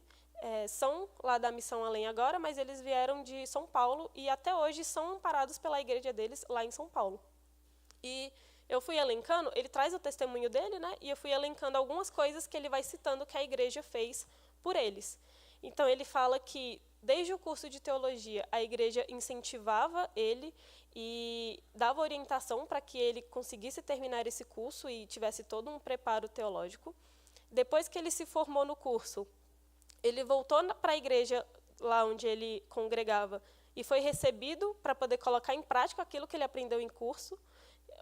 são lá da Missão Além agora, mas eles vieram de São Paulo e até hoje são amparados pela igreja deles lá em São Paulo. E eu fui elencando, ele traz o testemunho dele, né? E eu fui elencando algumas coisas que ele vai citando que a igreja fez por eles. Então, ele fala que, desde o curso de teologia, a igreja incentivava ele e dava orientação para que ele conseguisse terminar esse curso e tivesse todo um preparo teológico. Depois que ele se formou no curso, ele voltou para a igreja lá onde ele congregava e foi recebido para poder colocar em prática aquilo que ele aprendeu em curso.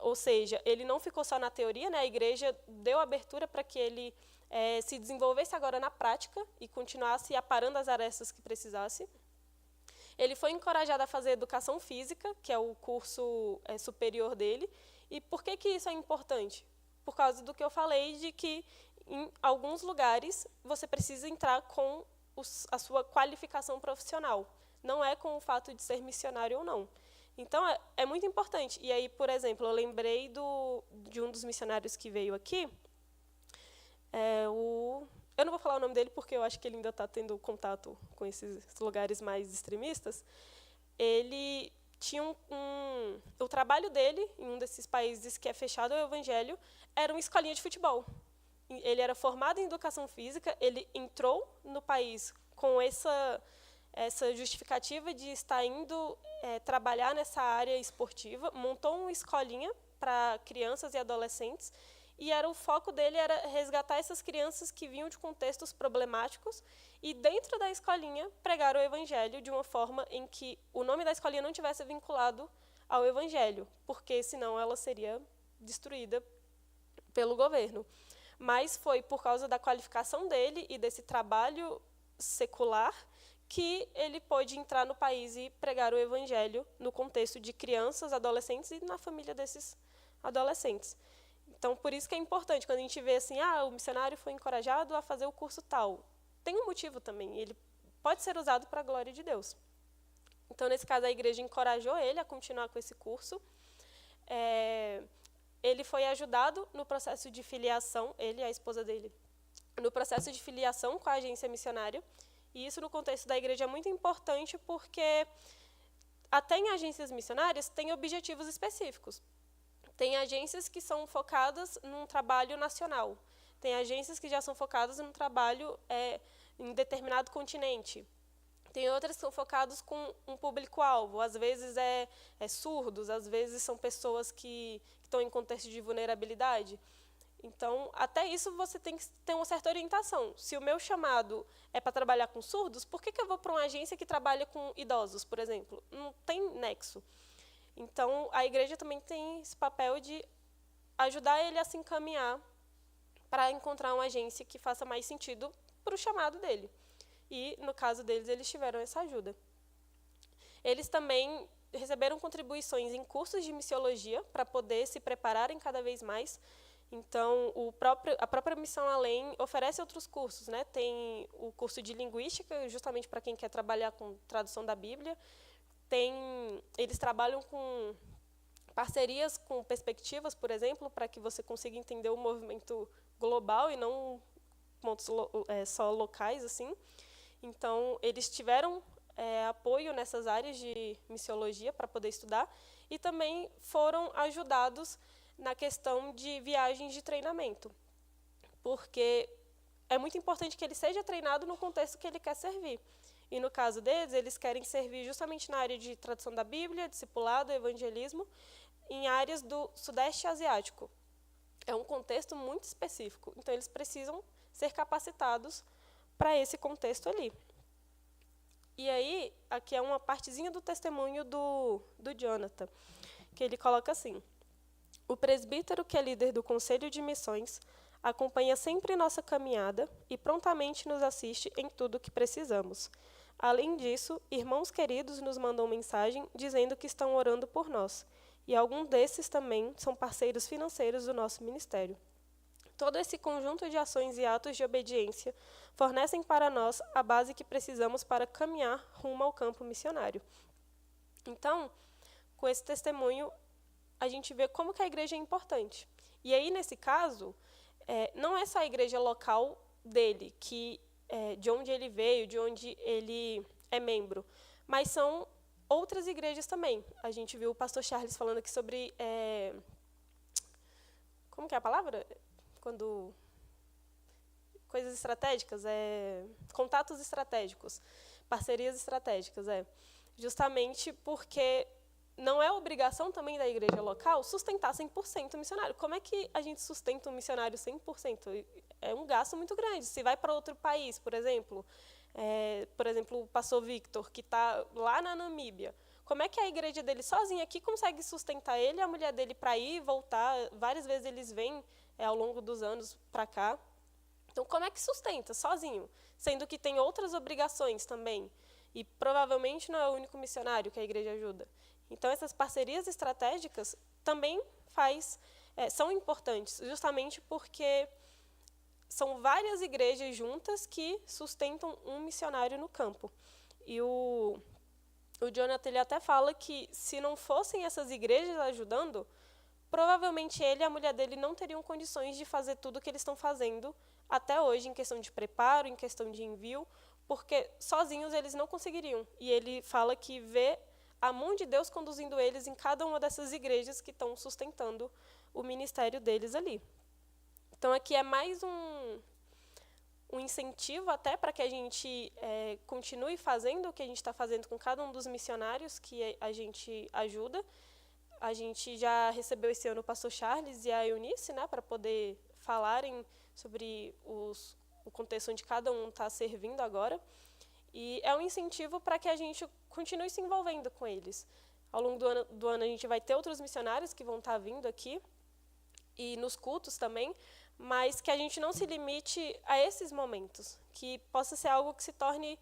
Ou seja, ele não ficou só na teoria, né? A igreja deu abertura para que ele se desenvolvesse agora na prática e continuasse aparando as arestas que precisasse. Ele foi encorajado a fazer educação física, que é o curso superior dele. E por que isso é importante? Por causa do que eu falei de que, em alguns lugares, você precisa entrar com a sua qualificação profissional. Não é com o fato de ser missionário ou não. Então, é muito importante. E aí, por exemplo, eu lembrei de um dos missionários que veio aqui. Eu não vou falar o nome dele, porque eu acho que ele ainda está tendo contato com esses lugares mais extremistas. Ele tinha o trabalho dele, em um desses países que é fechado ao evangelho, era uma escolinha de futebol. Ele era formado em educação física, ele entrou no país com essa justificativa de estar indo trabalhar nessa área esportiva, montou uma escolinha para crianças e adolescentes, e o foco dele era resgatar essas crianças que vinham de contextos problemáticos e, dentro da escolinha, pregar o evangelho de uma forma em que o nome da escolinha não tivesse vinculado ao evangelho, porque senão ela seria destruída pelo governo. Mas foi por causa da qualificação dele e desse trabalho secular que ele pôde entrar no país e pregar o evangelho no contexto de crianças, adolescentes e na família desses adolescentes. Então, por isso que é importante, quando a gente vê assim, o missionário foi encorajado a fazer o curso tal. Tem um motivo também, ele pode ser usado para a glória de Deus. Então, nesse caso, a igreja encorajou ele a continuar com esse curso. Ele foi ajudado no processo de filiação, ele e a esposa dele, no processo de filiação com a agência missionária. E isso, no contexto da igreja, é muito importante porque até em agências missionárias tem objetivos específicos. Tem agências que são focadas num trabalho nacional. Tem agências que já são focadas num trabalho em determinado continente. Tem outras que são focadas com um público-alvo. Às vezes surdos, às vezes são pessoas que estão em contexto de vulnerabilidade. Então, até isso você tem que ter uma certa orientação. Se o meu chamado é para trabalhar com surdos, por que eu vou para uma agência que trabalha com idosos, por exemplo? Não tem nexo. Então, a igreja também tem esse papel de ajudar ele a se encaminhar para encontrar uma agência que faça mais sentido para o chamado dele. E, no caso deles, eles tiveram essa ajuda. Eles também receberam contribuições em cursos de missiologia para poder se prepararem cada vez mais. Então, a própria Missão Além oferece outros cursos, né? Tem o curso de linguística, justamente para quem quer trabalhar com tradução da Bíblia. Eles trabalham com parcerias com perspectivas, por exemplo, para que você consiga entender o movimento global e não pontos só locais, assim. Então, eles tiveram apoio nessas áreas de missiologia para poder estudar e também foram ajudados na questão de viagens de treinamento, porque é muito importante que ele seja treinado no contexto que ele quer servir. E, no caso deles, eles querem servir justamente na área de tradução da Bíblia, discipulado, evangelismo, em áreas do Sudeste Asiático. É um contexto muito específico, então eles precisam ser capacitados para esse contexto ali. E aí, aqui é uma partezinha do testemunho do Jonathan, que ele coloca assim: o presbítero, que é líder do Conselho de Missões, acompanha sempre nossa caminhada e prontamente nos assiste em tudo o que precisamos. Além disso, irmãos queridos nos mandam mensagem dizendo que estão orando por nós, e alguns desses também são parceiros financeiros do nosso ministério. Todo esse conjunto de ações e atos de obediência fornecem para nós a base que precisamos para caminhar rumo ao campo missionário. Então, com esse testemunho, a gente vê como que a igreja é importante. E aí, nesse caso, não é só a igreja local dele, que de onde ele veio, de onde ele é membro, mas são outras igrejas também. A gente viu o pastor Charles falando aqui sobre... como que é a palavra? Quando... coisas estratégicas, contatos estratégicos, parcerias estratégicas, justamente porque não é obrigação também da igreja local sustentar 100% o missionário. Como é que a gente sustenta um missionário 100%? É um gasto muito grande. Se vai para outro país, por exemplo, o pastor Victor, que está lá na Namíbia, como é que a igreja dele sozinha aqui consegue sustentar ele e a mulher dele para ir e voltar? Várias vezes eles vêm ao longo dos anos para cá. Então, como é que sustenta sozinho? Sendo que tem outras obrigações também. E provavelmente não é o único missionário que a igreja ajuda. Então, essas parcerias estratégicas também são importantes, justamente porque são várias igrejas juntas que sustentam um missionário no campo. E o Jonathan ele até fala que, se não fossem essas igrejas ajudando, provavelmente ele e a mulher dele não teriam condições de fazer tudo o que eles estão fazendo até hoje, em questão de preparo, em questão de envio, porque sozinhos eles não conseguiriam. E ele fala que vê a mão de Deus conduzindo eles em cada uma dessas igrejas que estão sustentando o ministério deles ali. Então, aqui é mais um incentivo até para que a gente continue fazendo o que a gente está fazendo com cada um dos missionários que a gente ajuda. A gente já recebeu esse ano o pastor Charles e a Eunice, para poder falarem sobre o contexto onde cada um está servindo agora. E é um incentivo para que a gente continue se envolvendo com eles. Ao longo do ano a gente vai ter outros missionários que vão estar vindo aqui, e nos cultos também, mas que a gente não se limite a esses momentos, que possa ser algo que se torne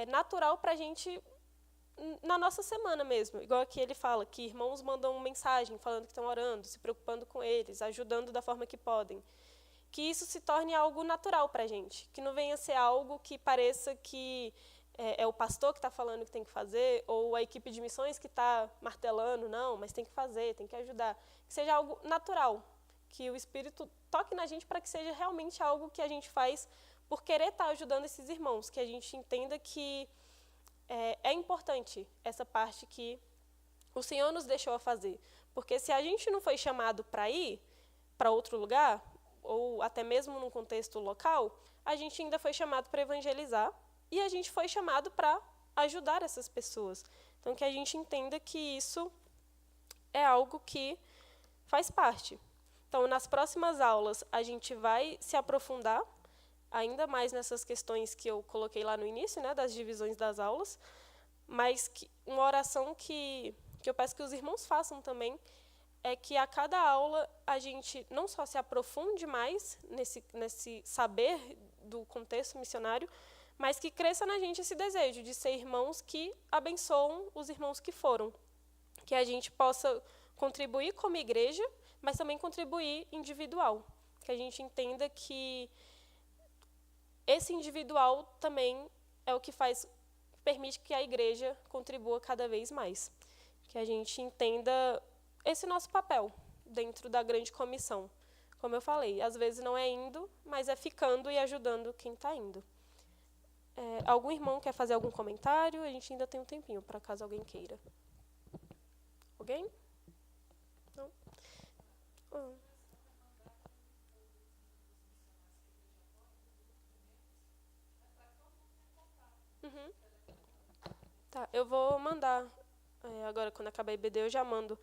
natural para a gente na nossa semana mesmo. Igual aqui ele fala que irmãos mandam mensagem falando que estão orando, se preocupando com eles, ajudando da forma que podem. Que isso se torne algo natural para a gente, que não venha ser algo que pareça que é o pastor que está falando que tem que fazer, ou a equipe de missões que está martelando, não, mas tem que fazer, tem que ajudar. Que seja algo natural, que o Espírito toque na gente para que seja realmente algo que a gente faz por querer estar ajudando esses irmãos, que a gente entenda que é importante essa parte que o Senhor nos deixou a fazer. Porque se a gente não foi chamado para ir para outro lugar, ou até mesmo num contexto local, a gente ainda foi chamado para evangelizar e a gente foi chamado para ajudar essas pessoas. Então, que a gente entenda que isso é algo que faz parte. Então, nas próximas aulas, a gente vai se aprofundar ainda mais nessas questões que eu coloquei lá no início, das divisões das aulas, mas uma oração que eu peço que os irmãos façam também é que a cada aula a gente não só se aprofunde mais nesse saber do contexto missionário, mas que cresça na gente esse desejo de ser irmãos que abençoam os irmãos que foram. Que a gente possa contribuir como igreja, mas também contribuir individual. Que a gente entenda que esse individual também é o que permite que a igreja contribua cada vez mais. Que a gente entenda esse nosso papel dentro da grande comissão. Como eu falei, às vezes não é indo, mas é ficando e ajudando quem está indo. Algum irmão quer fazer algum comentário? A gente ainda tem um tempinho, para caso alguém queira. Alguém? Não? Uhum. Tá, eu vou mandar. Agora, quando acabar a IBD, eu já mando.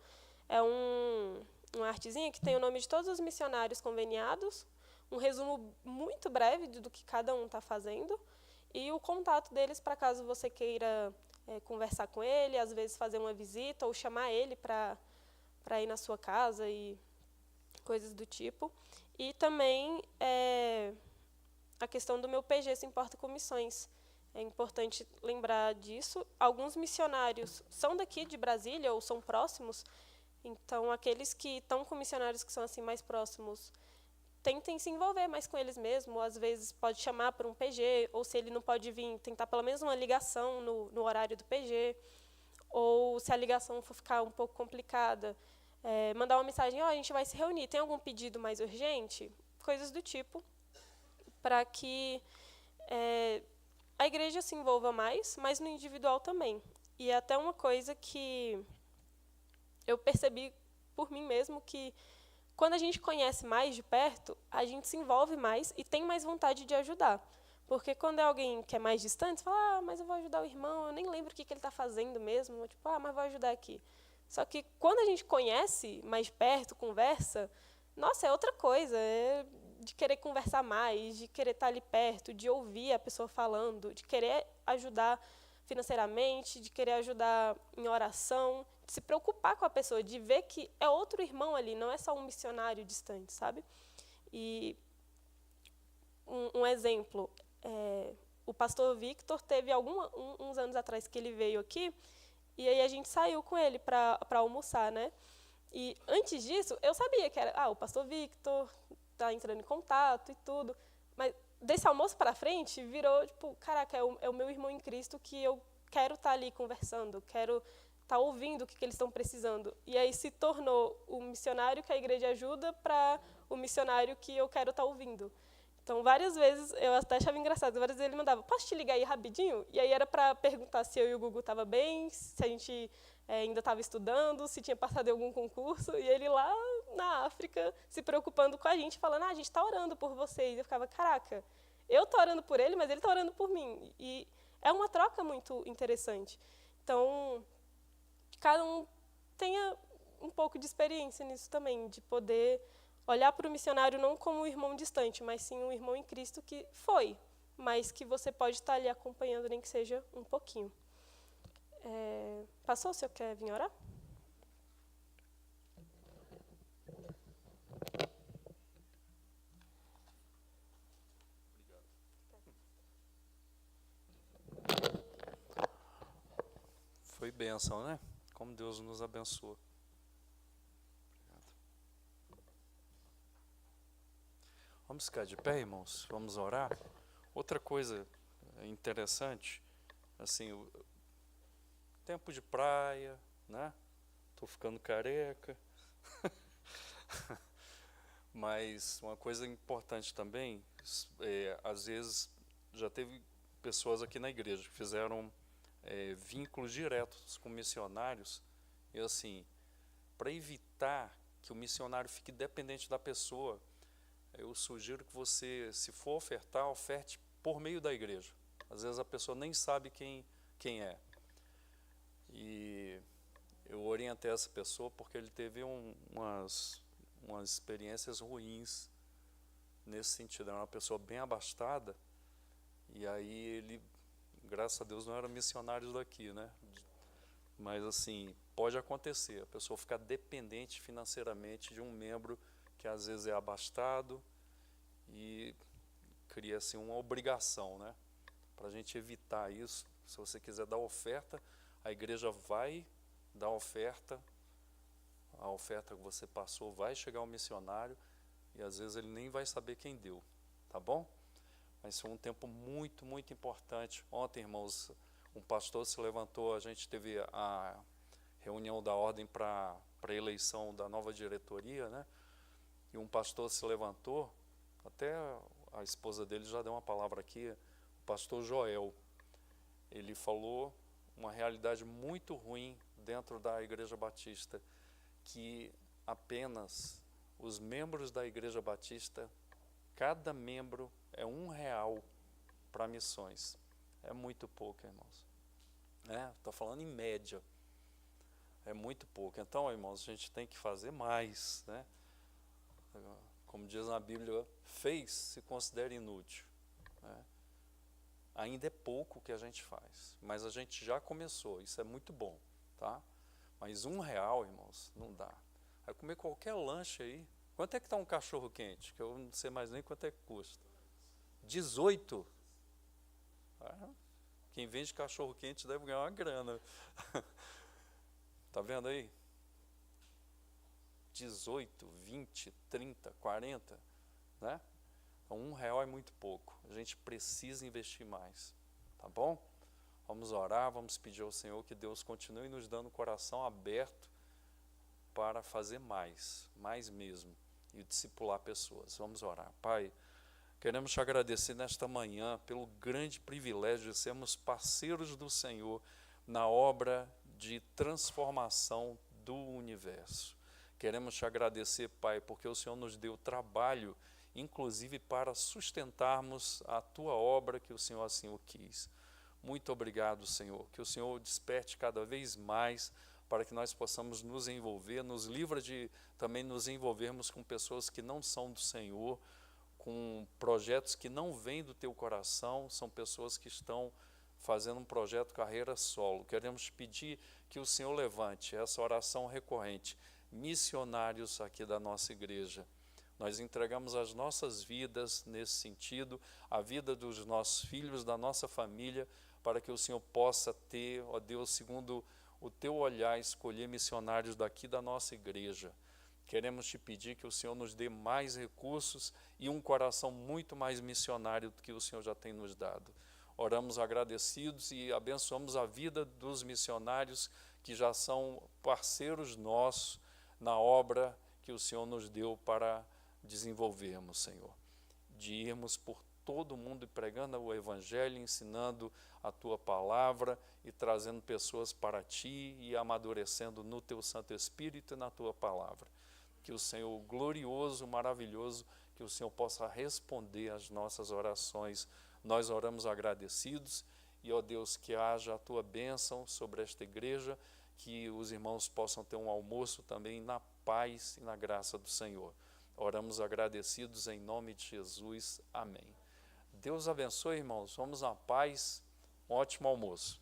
É uma artezinha que tem o nome de todos os missionários conveniados, um resumo muito breve do que cada um está fazendo, e o contato deles para caso você queira conversar com ele, às vezes fazer uma visita, ou chamar ele para ir na sua casa e coisas do tipo. E também a questão do meu PG Se Importa com Missões. É importante lembrar disso. Alguns missionários são daqui de Brasília ou são próximos, então aqueles que estão com missionários que são assim mais próximos, tentem se envolver mais com eles mesmo. Às vezes pode chamar para um PG, ou se ele não pode vir, tentar pelo menos uma ligação no horário do PG, ou se a ligação for ficar um pouco complicada, mandar uma mensagem, a gente vai se reunir, tem algum pedido mais urgente? Coisas do tipo, para que a igreja se envolva mais, mas no individual também. E é até uma coisa que eu percebi por mim mesmo, que quando a gente conhece mais de perto, a gente se envolve mais e tem mais vontade de ajudar. Porque quando é alguém que é mais distante, você fala, mas eu vou ajudar o irmão, eu nem lembro o que ele está fazendo mesmo. Tipo, mas vou ajudar aqui. Só que quando a gente conhece mais de perto, conversa, nossa, é outra coisa. É de querer conversar mais, de querer estar ali perto, de ouvir a pessoa falando, de querer ajudar financeiramente, de querer ajudar em oração, de se preocupar com a pessoa, de ver que é outro irmão ali, não é só um missionário distante, sabe? E um exemplo, o pastor Victor teve uns anos atrás que ele veio aqui, e aí a gente saiu com ele para almoçar, né? E antes disso, eu sabia que era, o pastor Victor tá entrando em contato e tudo, mas desse almoço para frente, virou, tipo, caraca, é o meu irmão em Cristo que eu quero estar ali conversando, quero estar ouvindo o que eles estão precisando. E aí se tornou o missionário que a igreja ajuda para o missionário que eu quero estar ouvindo. Então, várias vezes, eu até achava engraçado, várias vezes ele mandava, posso te ligar aí rapidinho? E aí era para perguntar se eu e o Gugu estavam bem, se a gente ainda estava estudando, se tinha passado em algum concurso, e ele lá na África se preocupando com a gente, falando, a gente está orando por vocês. Eu ficava, caraca, eu estou orando por ele, mas ele está orando por mim. E é uma troca muito interessante. Então, cada um tenha um pouco de experiência nisso também, de poder olhar para o missionário não como um irmão distante, mas sim um irmão em Cristo que foi, mas que você pode estar ali acompanhando, nem que seja um pouquinho. Passou? O senhor quer vir orar? Foi bênção, né? Como Deus nos abençoa. Vamos ficar de pé, irmãos? Vamos orar? Outra coisa interessante, assim, o tempo de praia, né? Tô ficando careca. Mas uma coisa importante também, às vezes já teve pessoas aqui na igreja que fizeram vínculos diretos com missionários, e assim, para evitar que o missionário fique dependente da pessoa, eu sugiro que você, se for ofertar, oferte por meio da igreja. Às vezes a pessoa nem sabe quem é. E eu orientei essa pessoa porque ele teve umas experiências ruins nesse sentido. Era uma pessoa bem abastada, e aí ele, graças a Deus, não era missionário daqui, né? Mas assim, pode acontecer, a pessoa ficar dependente financeiramente de um membro que às vezes é abastado, e cria assim uma obrigação, né? Para a gente evitar isso, se você quiser dar oferta, a igreja vai dar oferta, a oferta que você passou vai chegar ao missionário, e às vezes ele nem vai saber quem deu, tá bom? Mas foi um tempo muito, muito importante. Ontem, irmãos, um pastor se levantou, a gente teve a reunião da ordem para a eleição da nova diretoria, né? E um pastor se levantou, até a esposa dele já deu uma palavra aqui, o pastor Joel. Ele falou uma realidade muito ruim dentro da Igreja Batista, que apenas os membros da Igreja Batista, cada membro é R$1 para missões. É muito pouco, irmãos. Estou falando em média. É muito pouco. Então, irmãos, a gente tem que fazer mais, né? Como diz na Bíblia, fez, se considera inútil, né? Ainda é pouco que a gente faz, mas a gente já começou, isso é muito bom, tá? Mas R$1, irmãos, não dá. Vai comer qualquer lanche aí. Quanto é que está um cachorro quente? Que eu não sei mais nem quanto é que custa. 18. Quem vende cachorro quente deve ganhar uma grana. Tá vendo aí? 18, 20, 30, 40, né? Então R$1 é muito pouco. A gente precisa investir mais, tá bom? Vamos orar, vamos pedir ao Senhor que Deus continue nos dando o coração aberto para fazer mais mesmo, e discipular pessoas. Vamos orar. Pai, Queremos te agradecer nesta manhã pelo grande privilégio de sermos parceiros do Senhor na obra de transformação do universo. Queremos te agradecer, Pai, porque o Senhor nos deu trabalho, inclusive para sustentarmos a tua obra, que o Senhor assim o quis. Muito obrigado, Senhor, que o Senhor desperte cada vez mais para que nós possamos nos envolver, nos livra de também nos envolvermos com pessoas que não são do Senhor, com projetos que não vêm do teu coração, são pessoas que estão fazendo um projeto carreira solo. Queremos te pedir que o Senhor levante essa oração recorrente, missionários aqui da nossa igreja. Nós entregamos as nossas vidas nesse sentido, a vida dos nossos filhos, da nossa família, para que o Senhor possa ter, ó Deus, segundo o teu olhar, escolher missionários daqui da nossa igreja. Queremos te pedir que o Senhor nos dê mais recursos e um coração muito mais missionário do que o Senhor já tem nos dado. Oramos agradecidos e abençoamos a vida dos missionários que já são parceiros nossos na obra que o Senhor nos deu para desenvolvermos, Senhor. De irmos por todo mundo pregando o Evangelho, ensinando a Tua palavra e trazendo pessoas para Ti e amadurecendo no Teu Santo Espírito e na Tua palavra. Que o Senhor glorioso, maravilhoso, que o Senhor possa responder às nossas orações. Nós oramos agradecidos e, ó Deus, que haja a Tua bênção sobre esta igreja, que os irmãos possam ter um almoço também na paz e na graça do Senhor. Oramos agradecidos em nome de Jesus. Amém. Deus abençoe, irmãos. Vamos na paz. Um ótimo almoço.